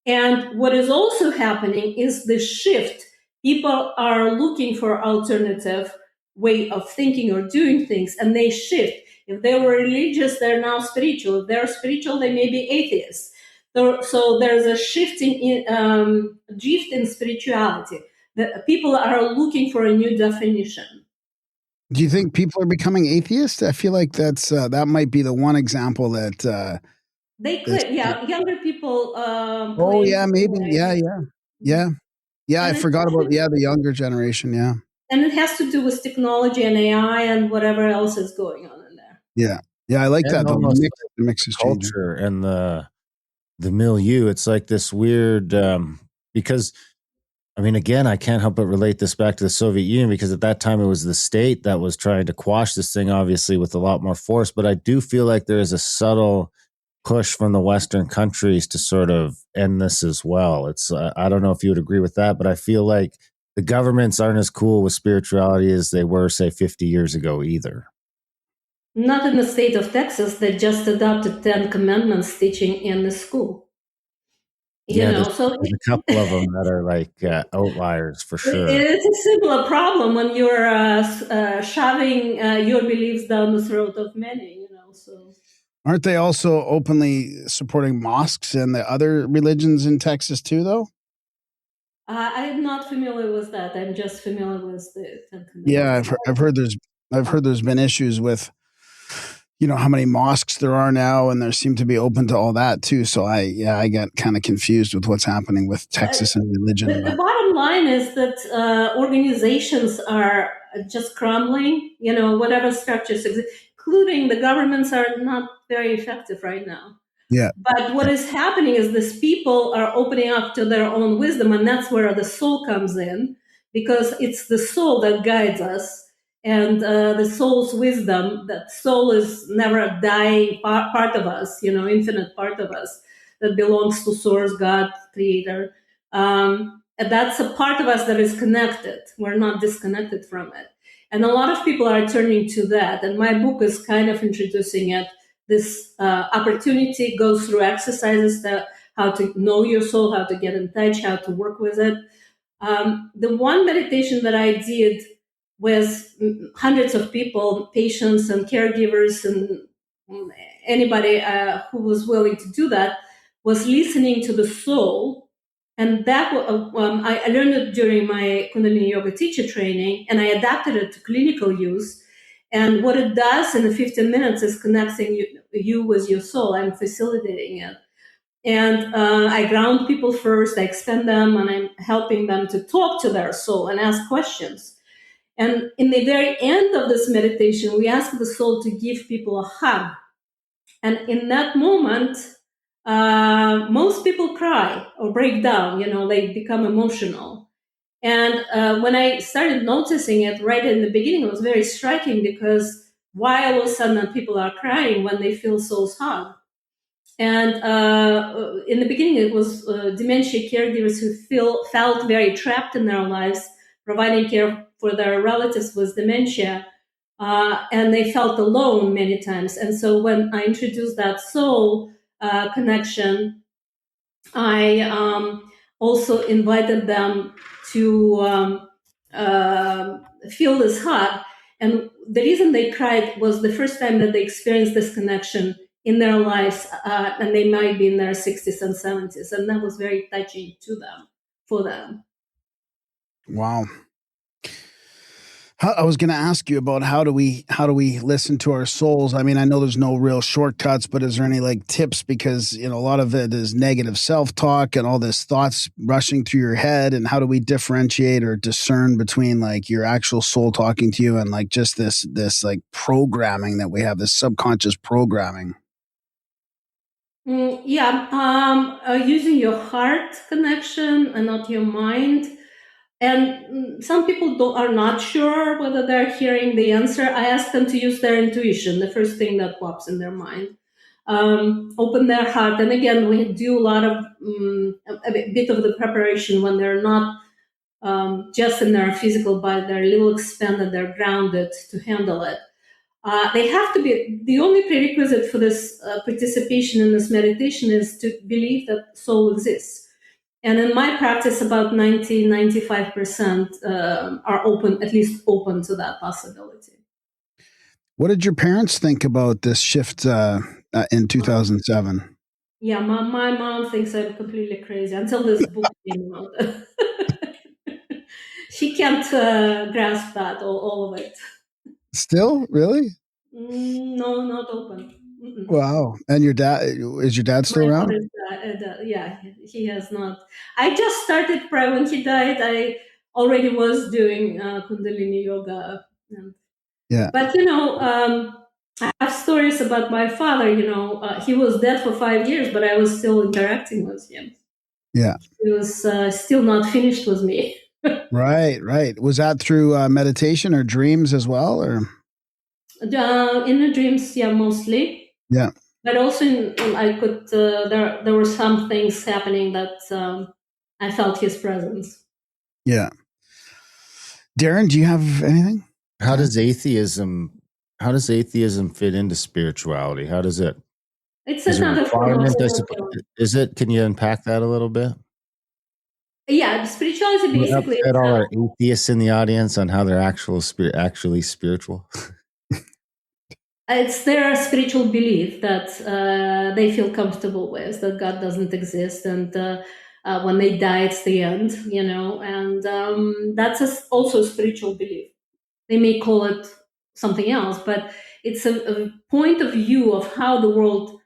And what is also happening is the shift. People are looking for alternative way of thinking or doing things, and they shift. If they were religious, they're now spiritual. If they're spiritual, they may be atheists. So there's a drift in spirituality. The people are looking for a new definition. Do you think people are becoming atheists? I feel like that might be the one example that They claim, younger people. oh Claim yeah, to maybe, be yeah, atheists. yeah. I And forgot about the younger generation. Yeah, and it has to do with technology and AI and whatever else is going on in there. yeah. I like And that though. almost The mix is changing. culture and the milieu. It's like this weird because I mean, again, I can't help but relate this back to the Soviet Union because at that time it was the state that was trying to quash this thing, obviously with a lot more force. But I do feel like there is a subtle push from the Western countries to sort of end this as well. It's I don't know if you would agree with that, but I feel like the governments aren't as cool with spirituality as they were, say, 50 years ago either. Not in the state of Texas that just adopted 10 Commandments teaching in the school. There's a couple of them that are like outliers for sure. It's a similar problem when you're shoving your beliefs down the throat of many, so. Aren't they also openly supporting mosques and the other religions in Texas too, though? I'm not familiar with that. I'm just familiar with the 10 Commandments. Yeah, I've heard there's been issues with how many mosques there are now, and there seem to be open to all that too. So I get kind of confused with what's happening with Texas and religion. The bottom line is that organizations are just crumbling. Whatever structures exist, including the governments, are not very effective right now. Yeah. But what is happening is these people are opening up to their own wisdom, and that's where the soul comes in, because it's the soul that guides us. And the soul's wisdom, that soul is never a dying part of us, infinite part of us that belongs to Source, God, Creator. And that's a part of us that is connected. We're not disconnected from it. And a lot of people are turning to that. And my book is kind of introducing it. This opportunity goes through exercises, how to know your soul, how to get in touch, how to work with it. The one meditation that I did with hundreds of people, patients and caregivers and anybody who was willing to do that, was listening to the soul. And that I learned it during my Kundalini Yoga teacher training, and I adapted it to clinical use. And what it does in the 15 minutes is connecting you with your soul. I'm facilitating it. And I ground people first, I expand them, and I'm helping them to talk to their soul and ask questions. And in the very end of this meditation, we ask the soul to give people a hug. And in that moment, most people cry or break down, they become emotional. And when I started noticing it right in the beginning, it was very striking, because why all of a sudden people are crying when they feel soul's hug? And in the beginning, it was dementia caregivers who felt very trapped in their lives, providing care for their relatives with dementia, and they felt alone many times. And so when I introduced that soul connection, I also invited them to feel this hug. And the reason they cried was the first time that they experienced this connection in their lives, and they might be in their 60s and 70s. And that was very touching for them. Wow. I was going to ask you about how do we listen to our souls? I mean, I know there's no real shortcuts, but is there any tips? Because, a lot of it is negative self-talk and all this thoughts rushing through your head. And how do we differentiate or discern between your actual soul talking to you and just this programming that we have, this subconscious programming? Using your heart connection and not your mind. And some people are not sure whether they're hearing the answer. I ask them to use their intuition, the first thing that pops in their mind. Open their heart. And again, we do a lot of, a bit of the preparation when they're not just in their physical body, they're a little expanded, they're grounded to handle it. They have to be, the only prerequisite for this participation in this meditation is to believe that soul exists. And in my practice, about 95% are open, at least open to that possibility. What did your parents think about this shift in 2007? Yeah, my mom thinks I'm completely crazy until this book came out. She can't grasp that, all of it. Still, really? No, not open. Mm-mm. Wow. And your dad, is your dad still My around? father's yeah, he has not. I just started when he died. I already was doing Kundalini yoga. Yeah. But I have stories about my father. He was dead for 5 years, but I was still interacting with him. Yeah. He was still not finished with me. Right. Was that through meditation or dreams as well, or? In the dreams, yeah, mostly. Yeah. But also, I could. There were some things happening that I felt his presence. Yeah. Darren, do you have anything? How does atheism fit into spirituality? How does it? It's Is it another form of requirement? Is it? Can you unpack that a little bit? Yeah, spirituality Can you basically. upset all our atheists in the audience on how they're actually spiritual. It's their spiritual belief that they feel comfortable with, that God doesn't exist, and when they die, it's the end, and that's also a spiritual belief. They may call it something else, but it's a point of view of how the world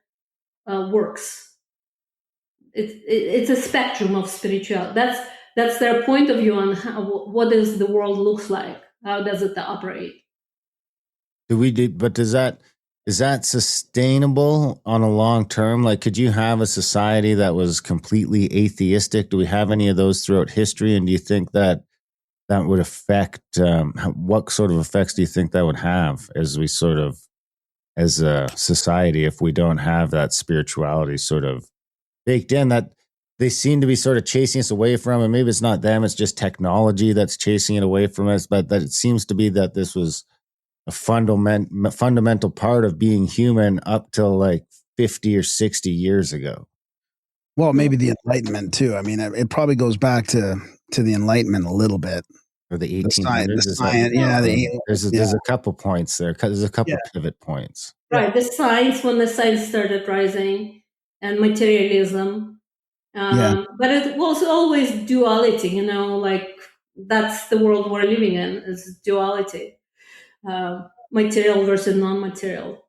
works. It's a spectrum of spirituality. That's their point of view on what does the world looks like, how does it operate. But is that sustainable on a long term? Like, could you have a society that was completely atheistic? Do we have any of those throughout history? And do you think that would affect, what sort of effects do you think that would have as a society, if we don't have that spirituality sort of baked in, that they seem to be sort of chasing us away from? And maybe it's not them, it's just technology that's chasing it away from us, but that it seems to be that this was a fundamental part of being human up till like 50 or 60 years ago. Well, maybe the Enlightenment too. I mean, it probably goes back to the Enlightenment a little bit. Or the 1800s. The science, there's a couple points there. There's a couple pivot points. Right, when the science started rising, and materialism. But it was always duality, like that's the world we're living in, is duality. Material versus non-material.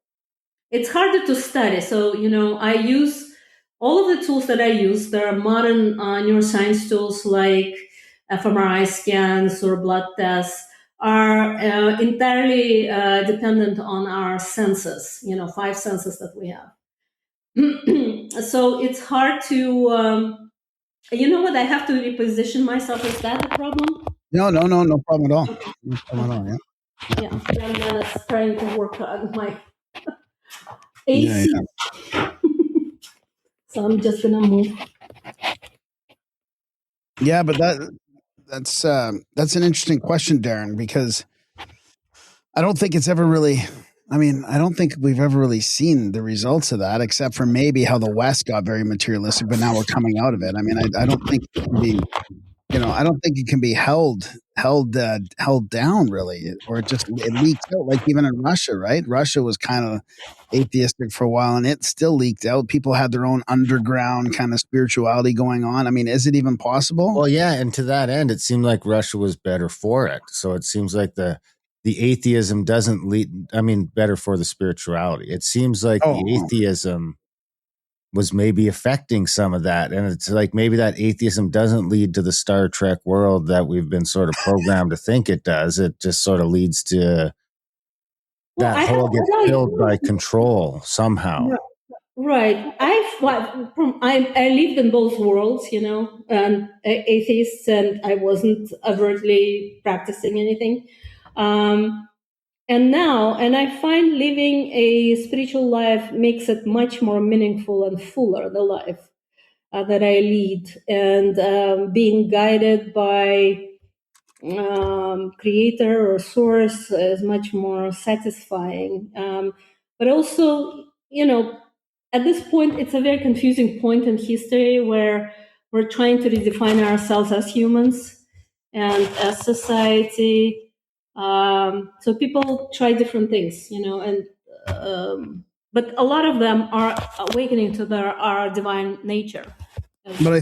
It's harder to study. So, I use all of the tools that I use. There are modern neuroscience tools like fMRI scans or blood tests are entirely dependent on our senses, 5 senses that we have. So it's hard to, I have to reposition myself. Is that a problem? No problem at all. Okay. No problem at all, yeah. Yeah, young man is trying to work on my AC. Yeah. So I'm just gonna move. Yeah, but that's an interesting question, Darren, because I don't think it's ever really. I mean, I don't think we've ever really seen the results of that, except for maybe how the West got very materialistic, but now we're coming out of it. I mean, I don't think it can be, I don't think it can be held down really, or it leaks out. Like even in Russia, right? Russia was kind of atheistic for a while, and it still leaked out. People had their own underground kind of spirituality going on. I mean, is it even possible? Well, yeah, and to that end, it seemed like Russia was better for it. So it seems like the atheism doesn't lead. I mean, better for the spirituality. It seems like the atheism was maybe affecting some of that. And it's like maybe that atheism doesn't lead to the Star Trek world that we've been sort of programmed to think it does. It just sort of leads to that whole gets filled by control somehow. Right. I lived in both worlds, and atheists, and I wasn't overtly practicing anything. And I find living a spiritual life makes it much more meaningful and fuller, the life that I lead, and being guided by creator or source is much more satisfying. But also, at this point, it's a very confusing point in history where we're trying to redefine ourselves as humans and as society. So people try different things, and but a lot of them are awakening to our divine nature. But I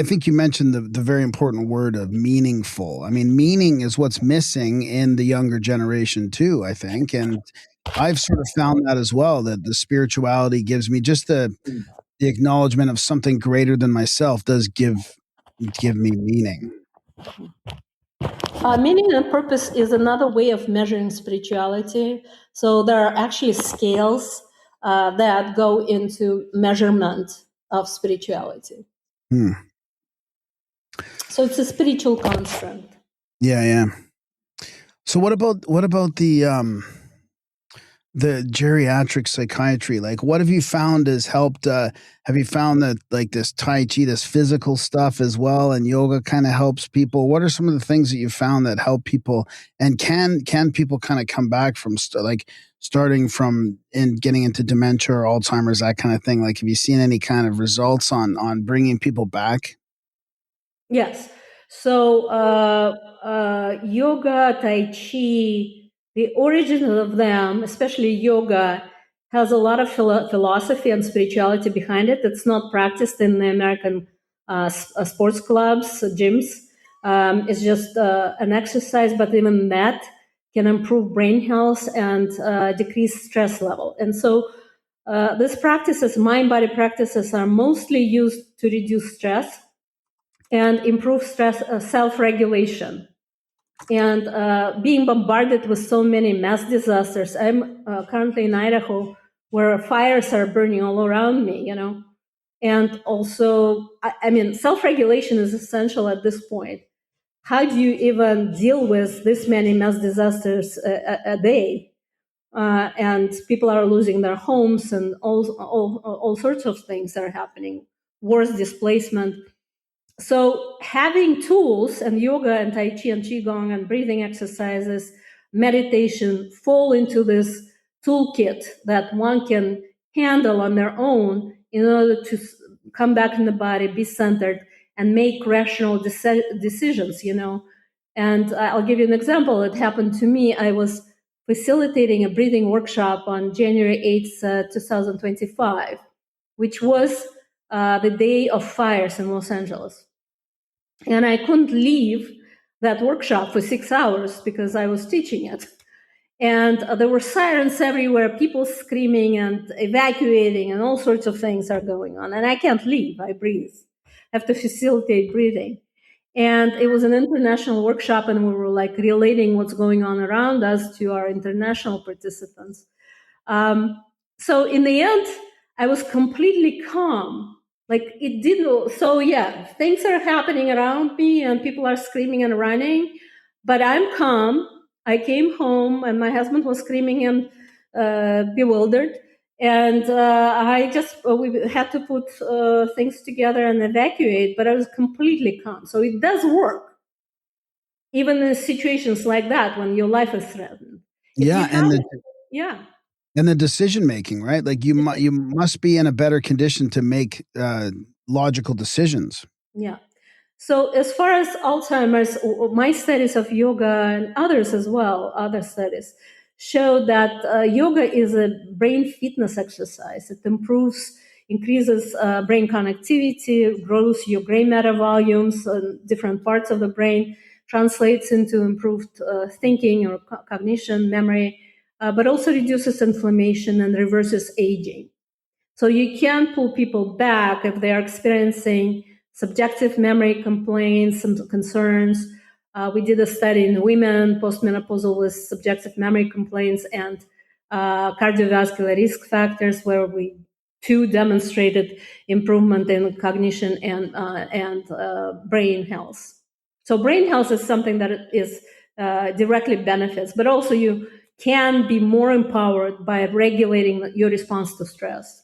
think you mentioned the very important word of meaningful. I mean, meaning is what's missing in the younger generation too, I think. And I've sort of found that as well, that the spirituality gives me just the acknowledgement of something greater than myself does give me meaning. Meaning and purpose is another way of measuring spirituality. So there are actually scales that go into measurement of spirituality. So it's a spiritual construct. Yeah. So what about the geriatric psychiatry? Like, what have you found has helped? Have you found that like this Tai Chi, this physical stuff as well, and yoga kind of helps people? What are some of the things that you found that help people? And can people kind of come back from starting from and getting into dementia or Alzheimer's, that kind of thing? Like, have you seen any kind of results on bringing people back? Yes. So yoga, Tai Chi, the origin of them, especially yoga, has a lot of philosophy and spirituality behind it. It's not practiced in the American sports clubs, gyms. It's just an exercise, but even that can improve brain health and decrease stress level. And so these practices, mind-body practices, are mostly used to reduce stress and improve stress self-regulation. And being bombarded with so many mass disasters, I'm currently in Idaho, where fires are burning all around me, and also, I mean, self-regulation is essential at this point. How do you even deal with this many mass disasters a day? And people are losing their homes, and all sorts of things are happening, wars, displacement. So having tools, and yoga and Tai Chi and Qigong and breathing exercises, meditation, fall into this toolkit that one can handle on their own in order to come back in the body, be centered, and make rational decisions, And I'll give you an example. It happened to me. I was facilitating a breathing workshop on January 8th, 2025, which was the day of fires in Los Angeles. And I couldn't leave that workshop for 6 hours because I was teaching it. And there were sirens everywhere, people screaming and evacuating, and all sorts of things are going on. And I can't leave, I breathe. I have to facilitate breathing. And it was an international workshop, and we were like relating what's going on around us to our international participants. So in the end, I was completely calm. Like it didn't. So yeah, things are happening around me and people are screaming and running, but I'm calm. I came home and my husband was screaming and bewildered. And we had to put things together and evacuate, but I was completely calm. So it does work, even in situations like that when your life is threatened. And the decision making, right? Like you must be in a better condition to make logical decisions. Yeah. So as far as Alzheimer's, my studies of yoga and others as well, other studies, show that yoga is a brain fitness exercise. It increases brain connectivity, grows your gray matter volumes on different parts of the brain, translates into improved thinking or cognition, memory, but also reduces inflammation and reverses aging. So you can pull people back if they are experiencing subjective memory complaints, some concerns. We did a study in women postmenopausal with subjective memory complaints and cardiovascular risk factors, where we too demonstrated improvement in cognition and brain health. So brain health is something that is directly benefits, but also you can be more empowered by regulating your response to stress.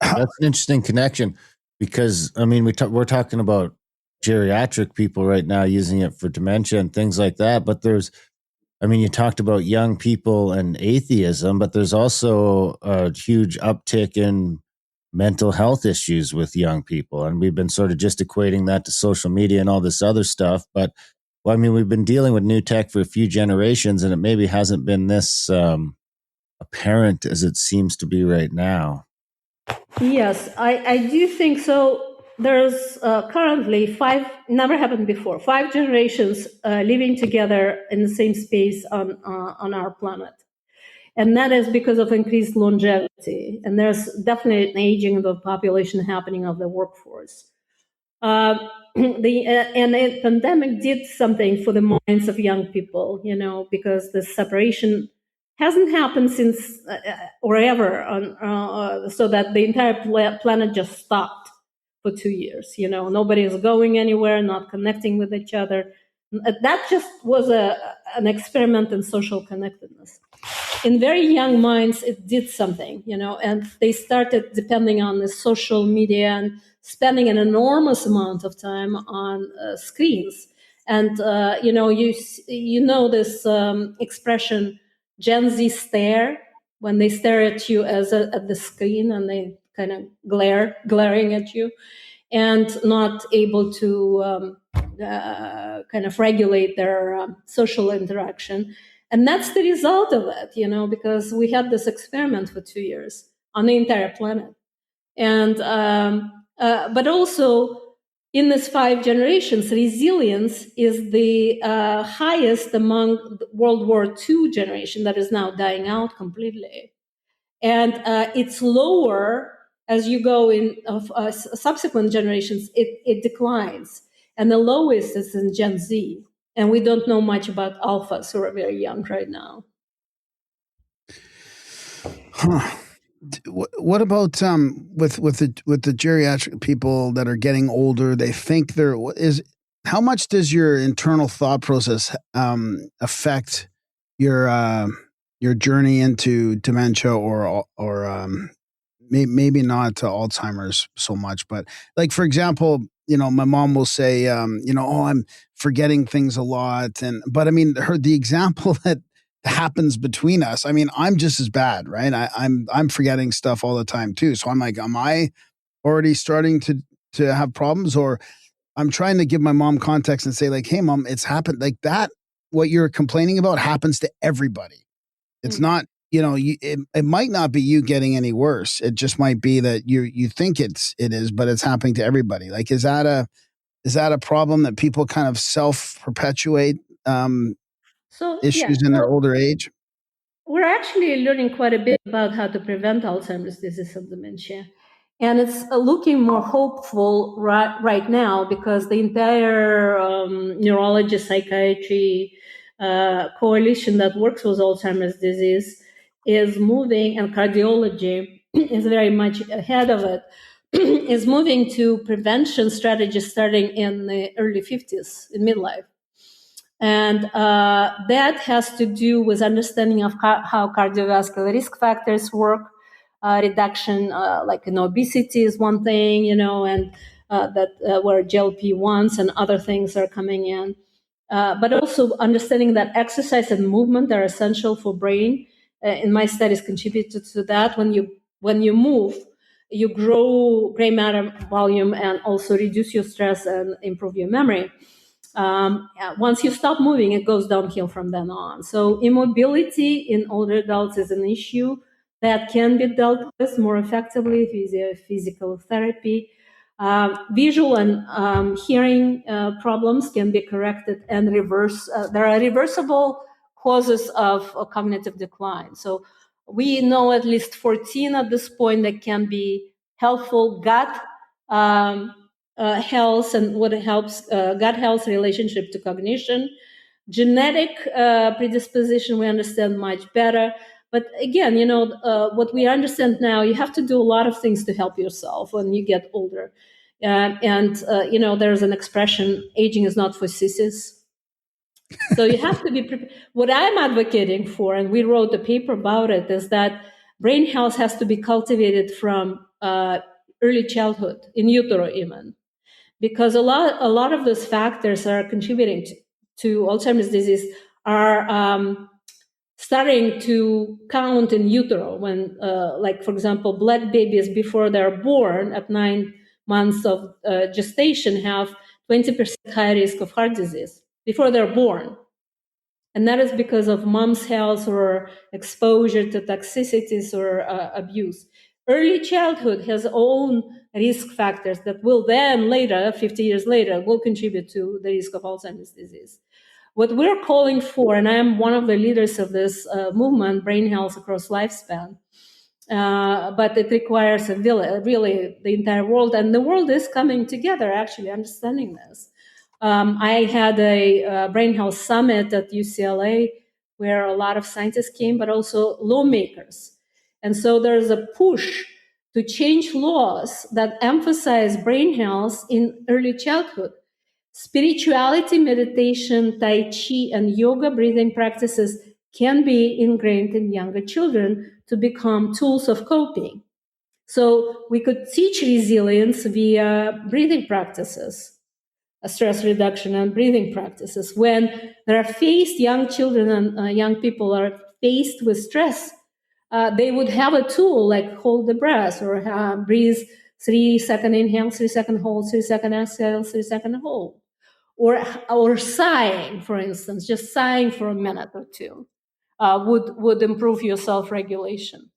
That's an interesting connection, because I mean we're talking about geriatric people right now using it for dementia and things like that, but you talked about young people and atheism, but there's also a huge uptick in mental health issues with young people, and we've been sort of just equating that to social media and all this other stuff. But Well, I mean, we've been dealing with new tech for a few generations, and it maybe hasn't been this apparent as it seems to be right now. Yes, I do think so. There's currently never happened before, 5 generations living together in the same space on our planet. And that is because of increased longevity. And there's definitely an aging of the population happening of the workforce. The pandemic did something for the minds of young people, because the separation hasn't happened since or ever, so that the entire planet just stopped for 2 years. Nobody is going anywhere, not connecting with each other. That just was an experiment in social connectedness. In very young minds, it did something, and they started depending on the social media and spending an enormous amount of time on screens. And, you know this expression, Gen Z stare, when they stare at you at the screen and they kind of glaring at you and not able to kind of regulate their social interaction. And that's the result of it, because we had this experiment for 2 years on the entire planet. And, but also in these 5 generations, resilience is the highest among the World War II generation that is now dying out completely. And it's lower as you go in subsequent generations, it declines. And the lowest is in Gen Z. And we don't know much about alphas who are very young right now. Huh. What about with the geriatric people that are getting older? They think how much does your internal thought process affect your journey into dementia or maybe not Alzheimer's so much, but like for example, my mom will say, oh, I'm forgetting things a lot, but I mean, the example that happens between us. I mean, I'm just as bad, right? I'm forgetting stuff all the time too. So I'm like, am I already starting to have problems? Or I'm trying to give my mom context and say like, hey mom, it's happened like that. What you're complaining about happens to everybody. It's not, it might not be you getting any worse. It just might be that you think it is, but it's happening to everybody. Like, is that a problem that people kind of self-perpetuate issues in their older age? We're actually learning quite a bit about how to prevent Alzheimer's disease and dementia. And it's looking more hopeful right now because the entire neurology, psychiatry coalition that works with Alzheimer's disease is moving, and cardiology is very much ahead of it, is moving to prevention strategies starting in the early 50s, in midlife. And that has to do with understanding of how cardiovascular risk factors work, reduction, like obesity is one thing, and that where GLP-1s and other things are coming in. But also understanding that exercise and movement are essential for brain. In my studies, contributed to that. When you move, you grow gray matter volume and also reduce your stress and improve your memory. Once you stop moving, it goes downhill from then on. So immobility in older adults is an issue that can be dealt with more effectively via physical therapy. Visual and hearing problems can be corrected and reversed. There are reversible causes of cognitive decline. So we know at least 14 at this point that can be helpful. Gut health and what helps gut health relationship to cognition. Genetic predisposition we understand much better. But again, what we understand now, you have to do a lot of things to help yourself when you get older. There's an expression, aging is not for sissies. So you have to be prepared. What I'm advocating for, and we wrote a paper about it, is that brain health has to be cultivated from early childhood, in utero even. Because a lot of those factors are contributing to Alzheimer's disease are starting to count in utero when, like, for example, blood babies before they're born at 9 months of gestation have 20% higher risk of heart disease before they're born. And that is because of mom's health or exposure to toxicities or abuse. Early childhood has own risk factors that will then later, 50 years later, will contribute to the risk of Alzheimer's disease. What we're calling for, and I am one of the leaders of this movement, brain health across lifespan, but it requires really the entire world, and the world is coming together, actually, understanding this. I had a brain health summit at UCLA where a lot of scientists came, but also lawmakers. And so there's a push to change laws that emphasize brain health in early childhood. Spirituality, meditation, Tai Chi, and yoga breathing practices can be ingrained in younger children to become tools of coping. So we could teach resilience via breathing practices, stress reduction and breathing practices. When there are faced, young children and young people are faced with stress, they would have a tool like hold the breath or breathe 3-second inhale, 3-second hold, 3-second exhale, 3-second hold. Or sighing, for instance, just sighing for a minute or two would improve your self-regulation.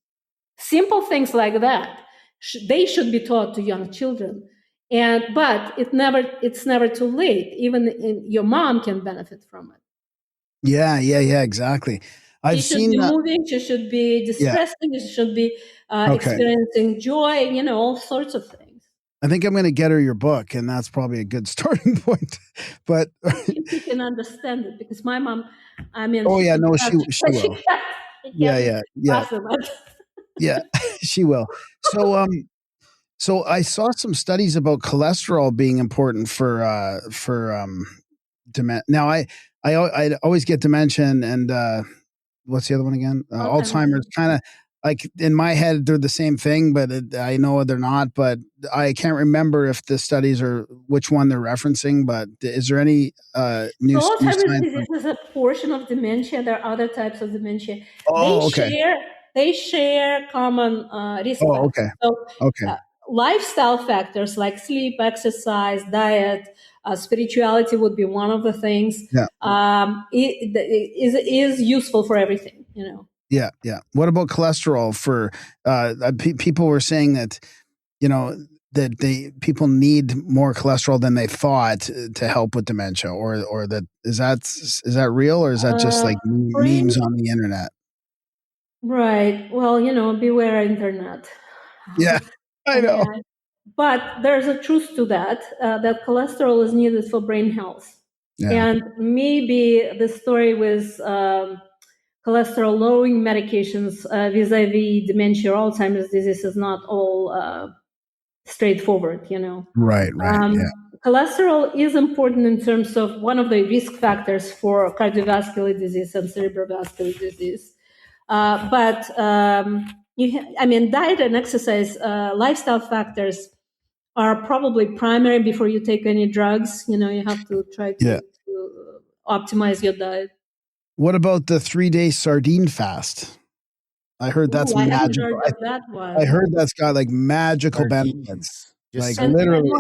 Simple things like that, they should be taught to young children. But it's never too late. Even your mom can benefit from it. Yeah, exactly. She should be moving. She should be distressing. She should be experiencing joy. All sorts of things. I think I'm going to get her your book, and that's probably a good starting point. But you can understand it because my mom. she will. Yeah. Yeah, she will. So I saw some studies about cholesterol being important for dementia. Now I always get dementia and what's the other one again? Alzheimer's. Kind of like in my head they're the same thing, but I know they're not. But I can't remember if the studies are which one they're referencing. But is there any new? Alzheimer's disease is a portion of dementia. There are other types of dementia. They share common risk factors. So, lifestyle factors like sleep, exercise, diet, spirituality would be one of the things. Yeah. It is useful for everything, Yeah. What about cholesterol? For people were saying that, that people need more cholesterol than they thought to help with dementia, or that is that real, or is that just like memes on the internet? Right. Well, beware internet. Yeah, I know. But there's a truth to that, that cholesterol is needed for brain health. Yeah. And maybe the story with cholesterol lowering medications vis-a-vis dementia or Alzheimer's disease is not all straightforward, Right. Cholesterol is important in terms of one of the risk factors for cardiovascular disease and cerebrovascular disease. But diet and exercise, lifestyle factors are probably primary before you take any drugs. You have to try to optimize your diet. What about the 3-day sardine fast? I heard that's magical. I heard that's got like magical benefits. Like literally.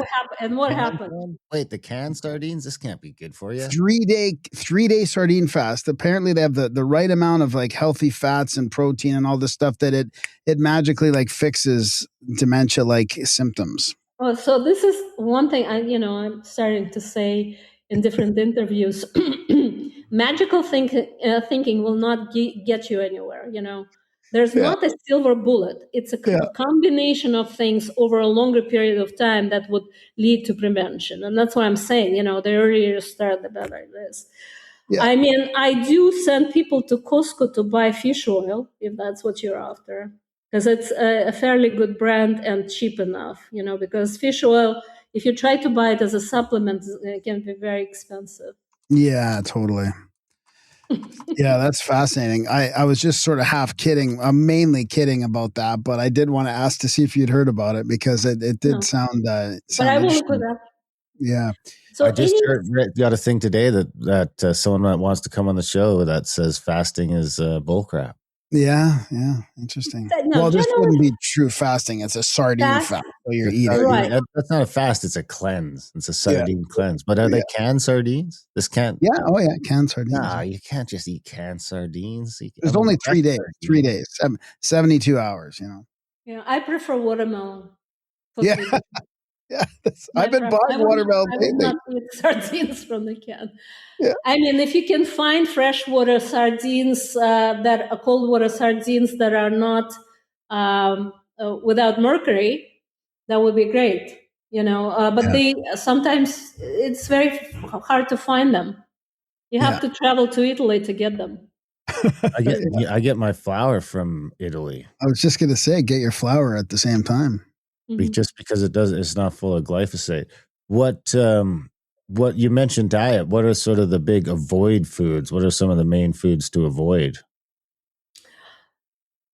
And what happened? Wait, the canned sardines? This can't be good for you. 3-day sardine fast. Apparently they have the right amount of like healthy fats and protein and all this stuff that it magically like fixes dementia like symptoms. Oh, so this is one thing I'm starting to say in different interviews. Magical thinking will not get you anywhere. There's not a silver bullet. It's a combination of things over a longer period of time that would lead to prevention. And that's what I'm saying. The earlier you start, the better it is. Yeah. I do send people to Costco to buy fish oil, if that's what you're after, because it's a fairly good brand and cheap enough, because fish oil, if you try to buy it as a supplement, it can be very expensive. Yeah, totally. Yeah, that's fascinating. I was just sort of half kidding. I'm mainly kidding about that, but I did want to ask to see if you'd heard about it because it did sound but I will look it up. Yeah. So I just got a thing today that someone wants to come on the show that says fasting is bullcrap. Yeah, interesting. No, Well, this generally wouldn't be true fasting. It's a sardine fast, fast. So you're It's eating. right? that's not a fast, it's a cleanse. It's a Yeah, sardine cleanse. But are yeah, they canned sardines? This can't. yeah. Oh yeah, canned sardines. Nah, you can't just eat canned sardines. There's only 3 days. 3 days. 72 hours. Yeah, I prefer watermelon. For Yeah, 3 days. yeah. I've been buying watermelon I would lately. not eat sardines from the can. Yeah. I mean, if you can find freshwater sardines that are cold water sardines that are not without mercury, that would be great. But Yeah. they sometimes it's very hard to find them. You have to travel to Italy to get them. I get my flour from Italy. I was just gonna say, get your flour at the same time. Just because it's not full of glyphosate. What you mentioned diet, what are sort of the big avoid foods? What are some of the main foods to avoid?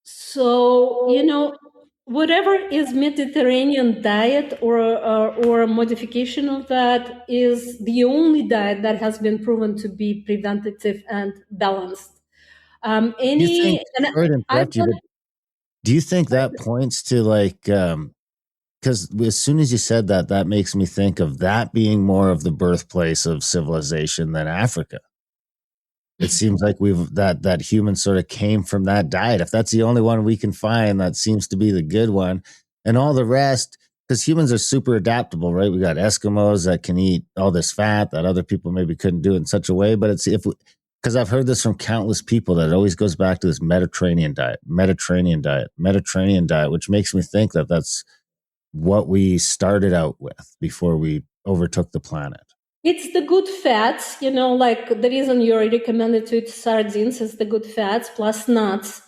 So, whatever is Mediterranean diet or a modification of that is the only diet that has been proven to be preventative and balanced. Do you think, sorry to interrupt you, but do you think that points to like, because as soon as you said that, that makes me think of that being more of the birthplace of civilization than Africa. It seems like that humans sort of came from that diet. If that's the only one we can find, that seems to be the good one. And all the rest, because humans are super adaptable, right? We got Eskimos that can eat all this fat that other people maybe couldn't do it in such a way. But because I've heard this from countless people that it always goes back to this Mediterranean diet, which makes me think that that's what we started out with before we overtook the planet. It's the good fats, like the reason you're recommended to eat sardines is the good fats plus nuts.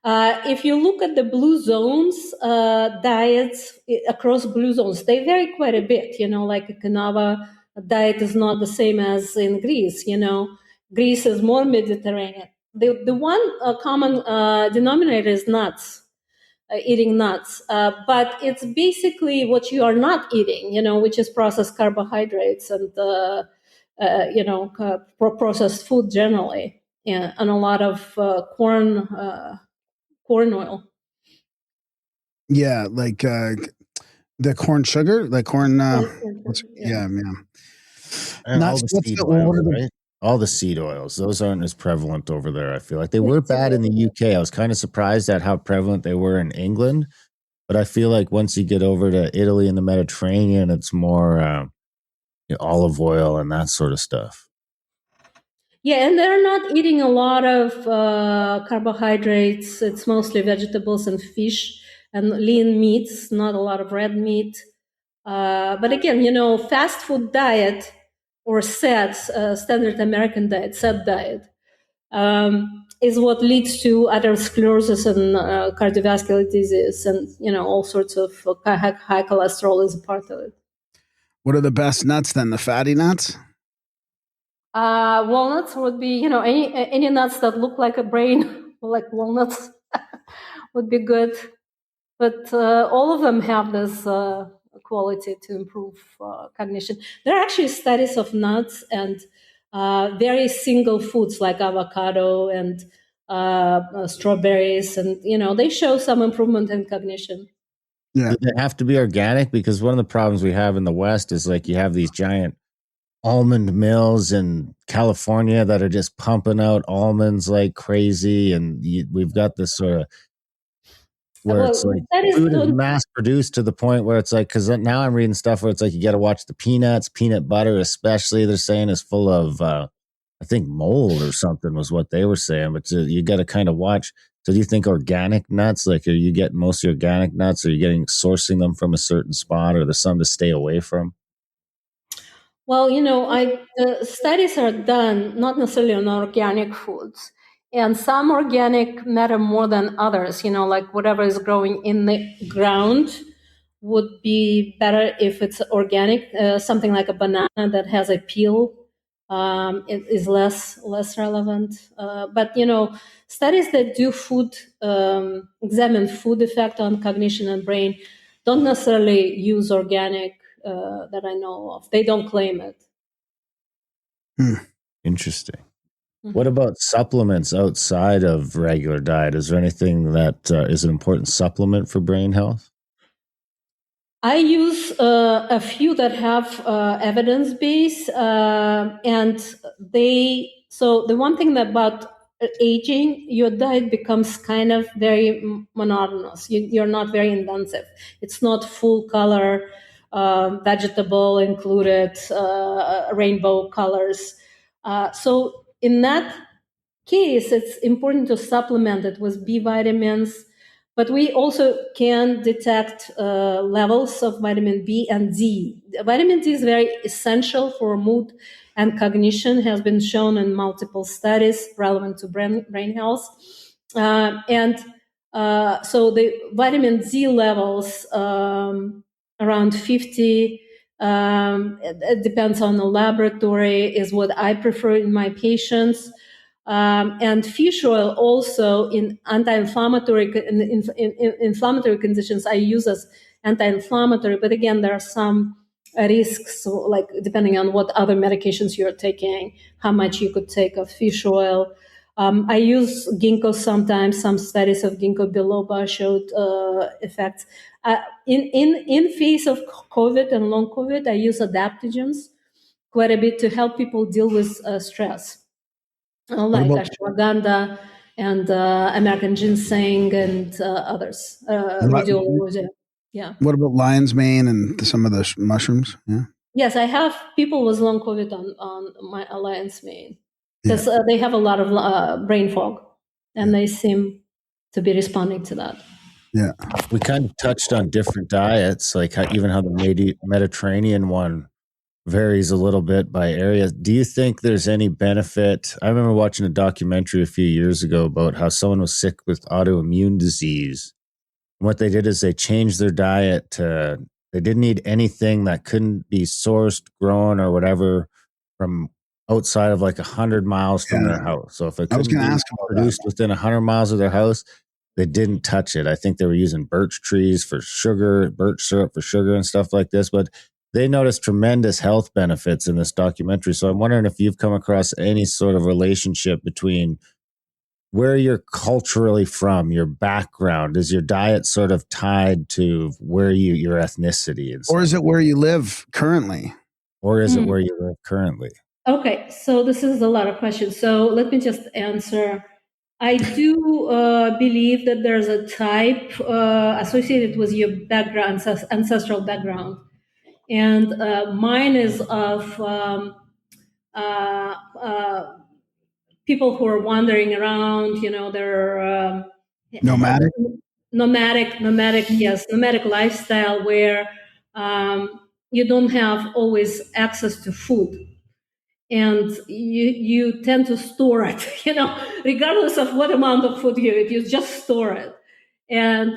If you look at the blue zones diets across blue zones, they vary quite a bit. Like a Canava diet is not the same as in Greece. Greece is more Mediterranean. The one common denominator is nuts. Eating nuts, but it's basically what you are not eating, which is processed carbohydrates and processed food generally, and a lot of corn oil. Yeah, like the corn sugar, like corn. Yeah. And all the seed oils, right? All the seed oils, those aren't as prevalent over there. I feel like they were bad in the UK. I was kind of surprised at how prevalent they were in England, but I feel like once you get over to Italy and the Mediterranean, it's more olive oil and that sort of stuff. Yeah, and they're not eating a lot of carbohydrates. It's mostly vegetables and fish and lean meats, not a lot of red meat. But again, fast food diet or standard American diet, SAD diet, is what leads to atherosclerosis and cardiovascular disease, and all sorts of high cholesterol is a part of it. What are the best nuts then? The fatty nuts? Walnuts would be, any nuts that look like a brain, like walnuts, would be good. But all of them have this quality to improve cognition. There are actually studies of nuts and very single foods like avocado and strawberries, and they show some improvement in cognition. Yeah, do they have to be organic? Because one of the problems we have in the West is like you have these giant almond mills in California that are just pumping out almonds like crazy, and we've got this sort of where it's like food is mass produced to the point where it's like, because now I'm reading stuff where it's like you got to watch the peanuts, peanut butter especially, they're saying is full of I think mold or something was what they were saying, but you got to kind of watch. So do you think organic nuts, like are you getting mostly organic nuts, or are you sourcing them from a certain spot, or there's some to stay away from? Well, studies are done not necessarily on organic foods, and some organic matter more than others. Like whatever is growing in the ground would be better if it's organic. Something like a banana that has a peel it is less relevant. But studies that do examine food effect on cognition and brain don't necessarily use organic. That I know of. They don't claim it. Interesting. What about supplements outside of regular diet? Is there anything that is an important supplement for brain health? I use a few that have evidence base, and so the one thing about aging, your diet becomes kind of very monotonous. You're not very inventive. It's not full color, vegetable included, rainbow colors. So in that case, it's important to supplement it with B vitamins, but we also can detect levels of vitamin B and D. Vitamin D is very essential for mood and cognition, has been shown in multiple studies relevant to brain health. So the vitamin D levels around 50, it depends on the laboratory, is what I prefer in my patients. And fish oil also in anti-inflammatory inflammatory conditions I use as anti-inflammatory, but again there are some risks, like depending on what other medications you're taking, how much you could take of fish oil. I use ginkgo sometimes. Some studies of ginkgo biloba showed effects. In face of COVID and long COVID, I use adaptogens quite a bit to help people deal with stress. Like ashwagandha and American ginseng and others. Yeah. What about lion's mane and some of the mushrooms? Yeah. Yes, I have people with long COVID on my lion's mane because they have a lot of brain fog, and they seem to be responding to that. Yeah. We kind of touched on different diets, like even how the Mediterranean one varies a little bit by area. Do you think there's any benefit? I remember watching a documentary a few years ago about how someone was sick with autoimmune disease. And what they did is they changed their diet to, they didn't eat anything that couldn't be sourced, grown, or whatever from outside of like 100 miles from their house. So if it couldn't be produced within 100 miles of their house, they didn't touch it. I think they were using birch trees for sugar, birch syrup for sugar and stuff like this. But they noticed tremendous health benefits in this documentary. So I'm wondering if you've come across any sort of relationship between where you're culturally from, your background. Is your diet sort of tied to where your ethnicity is? Or is it where you live currently? Okay, so this is a lot of questions. So let me just answer. I do believe that there's a type associated with your background, ancestral background. And mine is of people who are wandering around, they're nomadic, yes, nomadic lifestyle where you don't have always access to food. And you tend to store it, regardless of what amount of food you eat, you just store it. And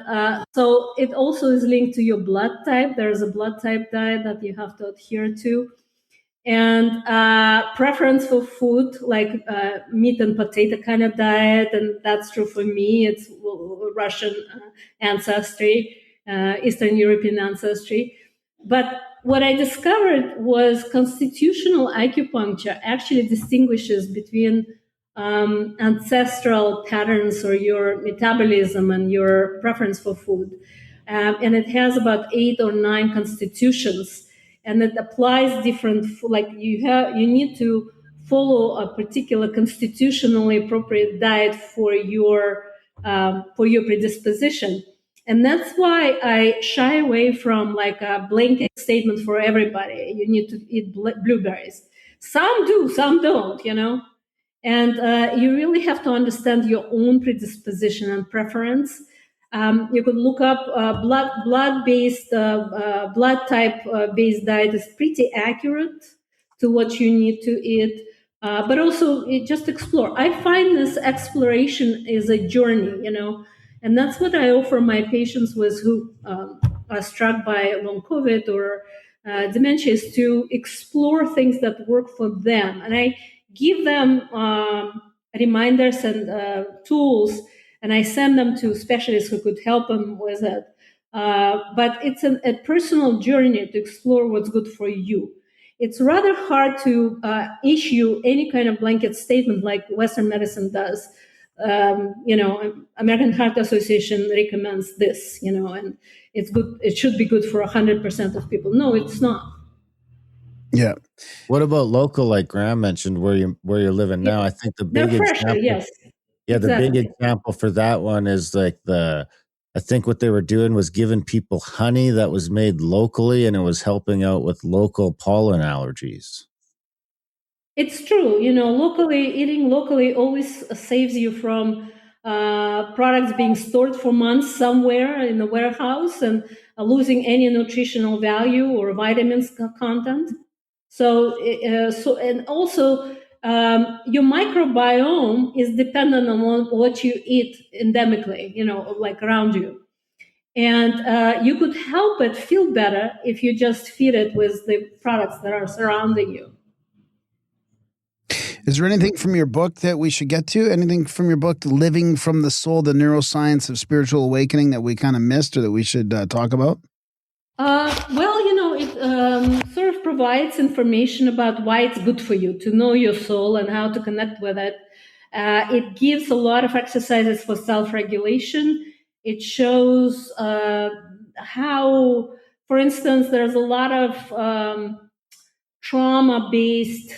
so it also is linked to your blood type. There's a blood type diet that you have to adhere to. And preference for food, like meat and potato kind of diet. And that's true for me. It's Russian ancestry, Eastern European ancestry. But what I discovered was constitutional acupuncture actually distinguishes between ancestral patterns or your metabolism and your preference for food. And it has about 8 or 9 constitutions, and it applies different, like you need to follow a particular constitutionally appropriate diet for your predisposition. And that's why I shy away from like a blanket statement for everybody. You need to eat blueberries. Some do, some don't, And you really have to understand your own predisposition and preference. You could look up blood-based, blood type-based diet is pretty accurate to what you need to eat. But also just explore. I find this exploration is a journey, and that's what I offer my patients who are struck by long COVID or dementia, is to explore things that work for them. And I give them reminders and tools, and I send them to specialists who could help them with it. But it's a personal journey to explore what's good for you. it's rather hard to issue any kind of blanket statement like Western medicine does. American Heart Association recommends this, and it's good. It should be good for 100% of people. No, it's not. Yeah. What about local, like Graham mentioned, where you're living now? I think the big example, yes. Yeah, exactly. The big example for that one is like I think what they were doing was giving people honey that was made locally, and it was helping out with local pollen allergies. It's true. Eating locally always saves you from products being stored for months somewhere in a warehouse and losing any nutritional value or vitamins content. And also your microbiome is dependent on what you eat endemically, like around you. And you could help it feel better if you just feed it with the products that are surrounding you. Is there anything from your book that we should get to? Anything from your book, Living from the Soul, the Neuroscience of Spiritual Awakening, that we kind of missed or that we should talk about? It sort of provides information about why it's good for you to know your soul and how to connect with it. It gives a lot of exercises for self-regulation. It shows how, for instance, there's a lot of trauma-based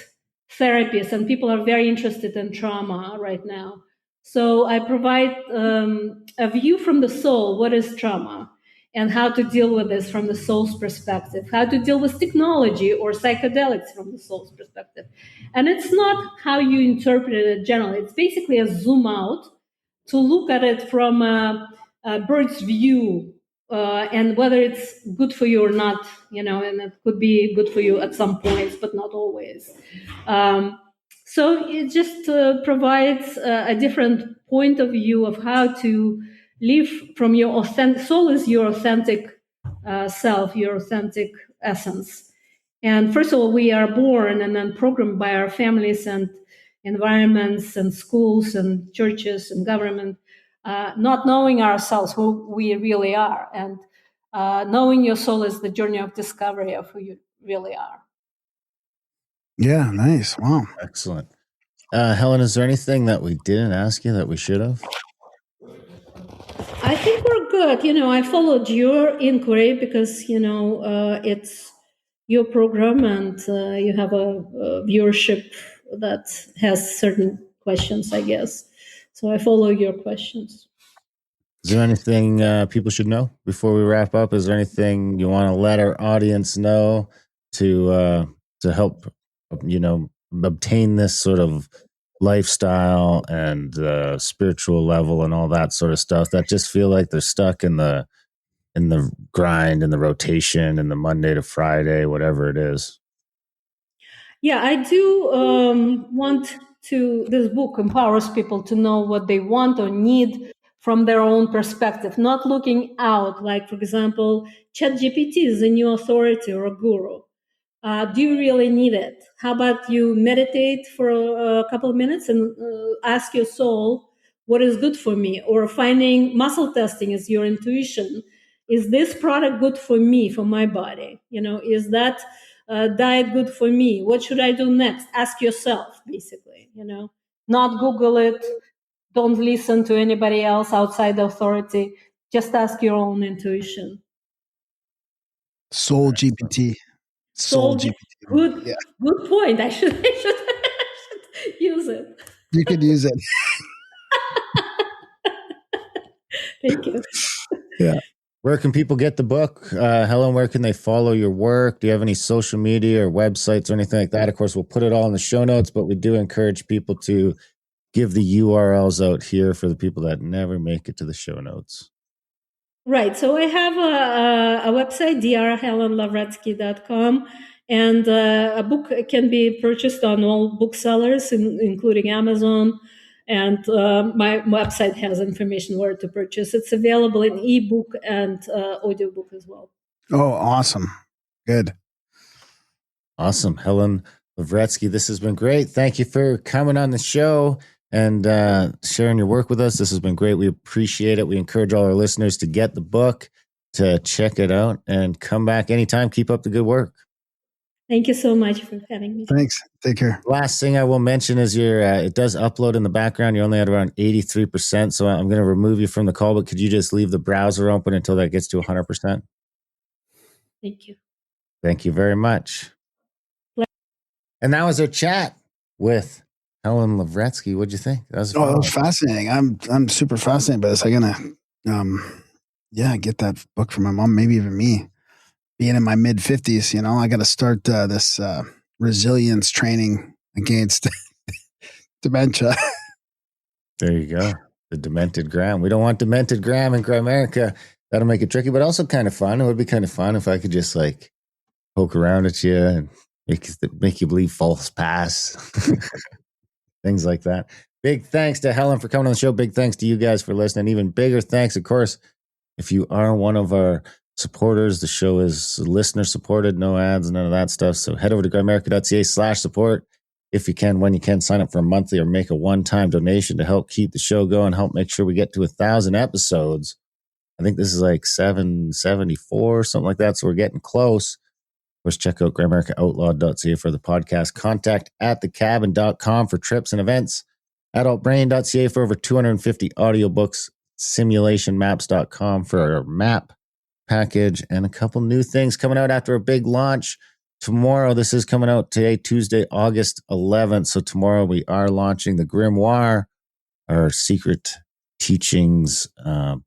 therapies, and people are very interested in trauma right now. So I provide a view from the soul. What is trauma? And how to deal with this from the soul's perspective, how to deal with technology or psychedelics from the soul's perspective. And it's not how you interpret it generally. It's basically a zoom out to look at it from a bird's view, and whether it's good for you or not, and it could be good for you at some points, but not always. So it just provides a different point of view of how to live from your authentic soul. Is your authentic self, your authentic essence. And first of all, we are born and then programmed by our families and environments and schools and churches and government, not knowing ourselves, who we really are. And knowing your soul is the journey of discovery of who you really are. Yeah, nice. Wow. Excellent. Helen, is there anything that we didn't ask you that we should have? I think we're good. I followed your inquiry because, it's your program and you have a viewership that has certain questions, I guess. So I follow your questions. Is there anything people should know before we wrap up? Is there anything you want to let our audience know to help, obtain this sort of lifestyle and spiritual level and all that sort of stuff that just feel like they're stuck in the grind and the rotation and the Monday to Friday, whatever it is? Yeah, I do want to, this book empowers people to know what they want or need from their own perspective, not looking out. Like, for example, ChatGPT is a new authority or a guru. Do you really need it? How about you meditate for a couple of minutes and ask your soul, what is good for me? Or finding muscle testing is your intuition. Is this product good for me, for my body? Is that diet good for me? What should I do next? Ask yourself, basically, not Google it. Don't listen to anybody else outside the authority. Just ask your own intuition. Soul GPT. Soul GPT. Good point. I should use it. You could use it. Thank you. Yeah. Where can people get the book? Helen, where can they follow your work? Do you have any social media or websites or anything like that? Of course, we'll put it all in the show notes, but we do encourage people to give the URLs out here for the people that never make it to the show notes. Right. So I have a website, drhelenlavretsky.com, and a book can be purchased on all booksellers, including Amazon. And my website has information where to purchase. It's available in ebook and audiobook as well. Oh, awesome. Good. Awesome. Helen Lavretsky, this has been great. Thank you for coming on the show and sharing your work with us. This has been great. We appreciate it. We encourage all our listeners to get the book, to check it out, and come back anytime. Keep up the good work. Thank you so much for having me. Thanks. Take care. Last thing I will mention is it does upload in the background. You're only at around 83%. So I'm going to remove you from the call, but could you just leave the browser open until that gets to 100%? Thank you. Thank you very much. And that was our chat with Helen Lavretsky. What'd you think? That was fascinating. I'm super fascinated by this. I'm gonna get that book from my mom, maybe even me. Being in my mid 50s, I got to start this resilience training against dementia. There you go. The demented Graham. We don't want demented Graham in Grimerica. That'll make it tricky, but also kind of fun. It would be kind of fun if I could just like poke around at you and make you believe false pass. Things like that. Big thanks to Helen for coming on the show. Big thanks to you guys for listening. Even bigger thanks, of course, if you are one of our supporters. The show is listener supported, no ads, none of that stuff. So head over to grimerica.ca/support. If you can, when you can, sign up for a monthly or make a one-time donation to help keep the show going, help make sure we get to 1,000 episodes. I think this is like 774 or something like that. So we're getting close. Of course, check out grimericaoutlawed.ca for the podcast. Contact @thecabin.com for trips and events. Adultbrain.ca for over 250 audiobooks. Simulationmaps.com for our map package, and a couple new things coming out after a big launch tomorrow. This is coming out today, Tuesday, August 11th. So tomorrow we are launching the Grimoire, our secret teachings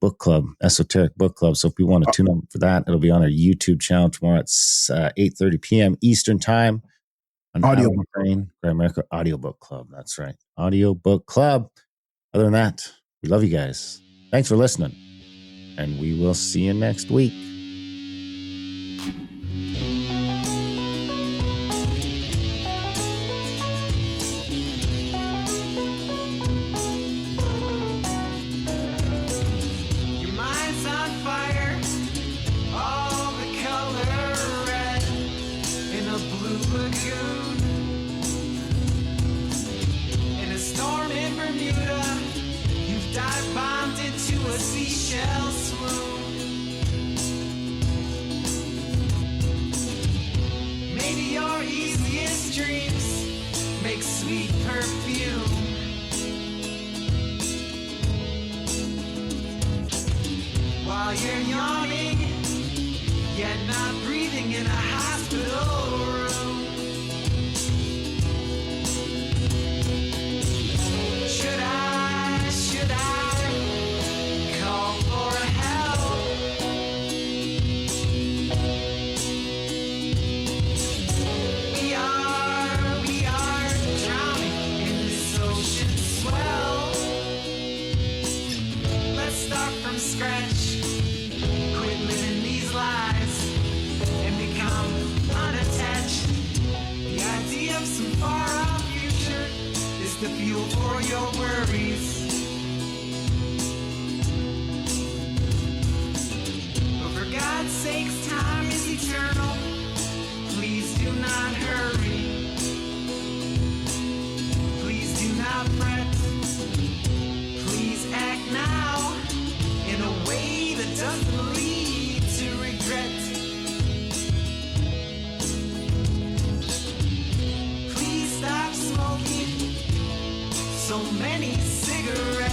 book club, esoteric book club. So if you want to tune in for that, it'll be on our YouTube channel tomorrow at 8:30 p.m. Eastern time on Audio Brain, Grimerica Audiobook Club. That's right. Audiobook Club. Other than that, we love you guys. Thanks for listening. And we will see you next week. Your mind's on fire, all the color red in a blue lagoon. In a storm in Bermuda, you've dive bombed into a seashell swoon. Maybe your easiest dreams make sweet perfume. While you're yawning, yet not breathing in a hospital room. Should I call for help? We are drowning in this ocean swell. Let's start from scratch, quit living these lies, and become unattached. The idea of some far-off future is the fuel for your worries. But for God's sakes, time is eternal. Please do not hurry. Please do not fret. Please act now in a way that doesn't lead to regret. Please stop smoking so many cigarettes.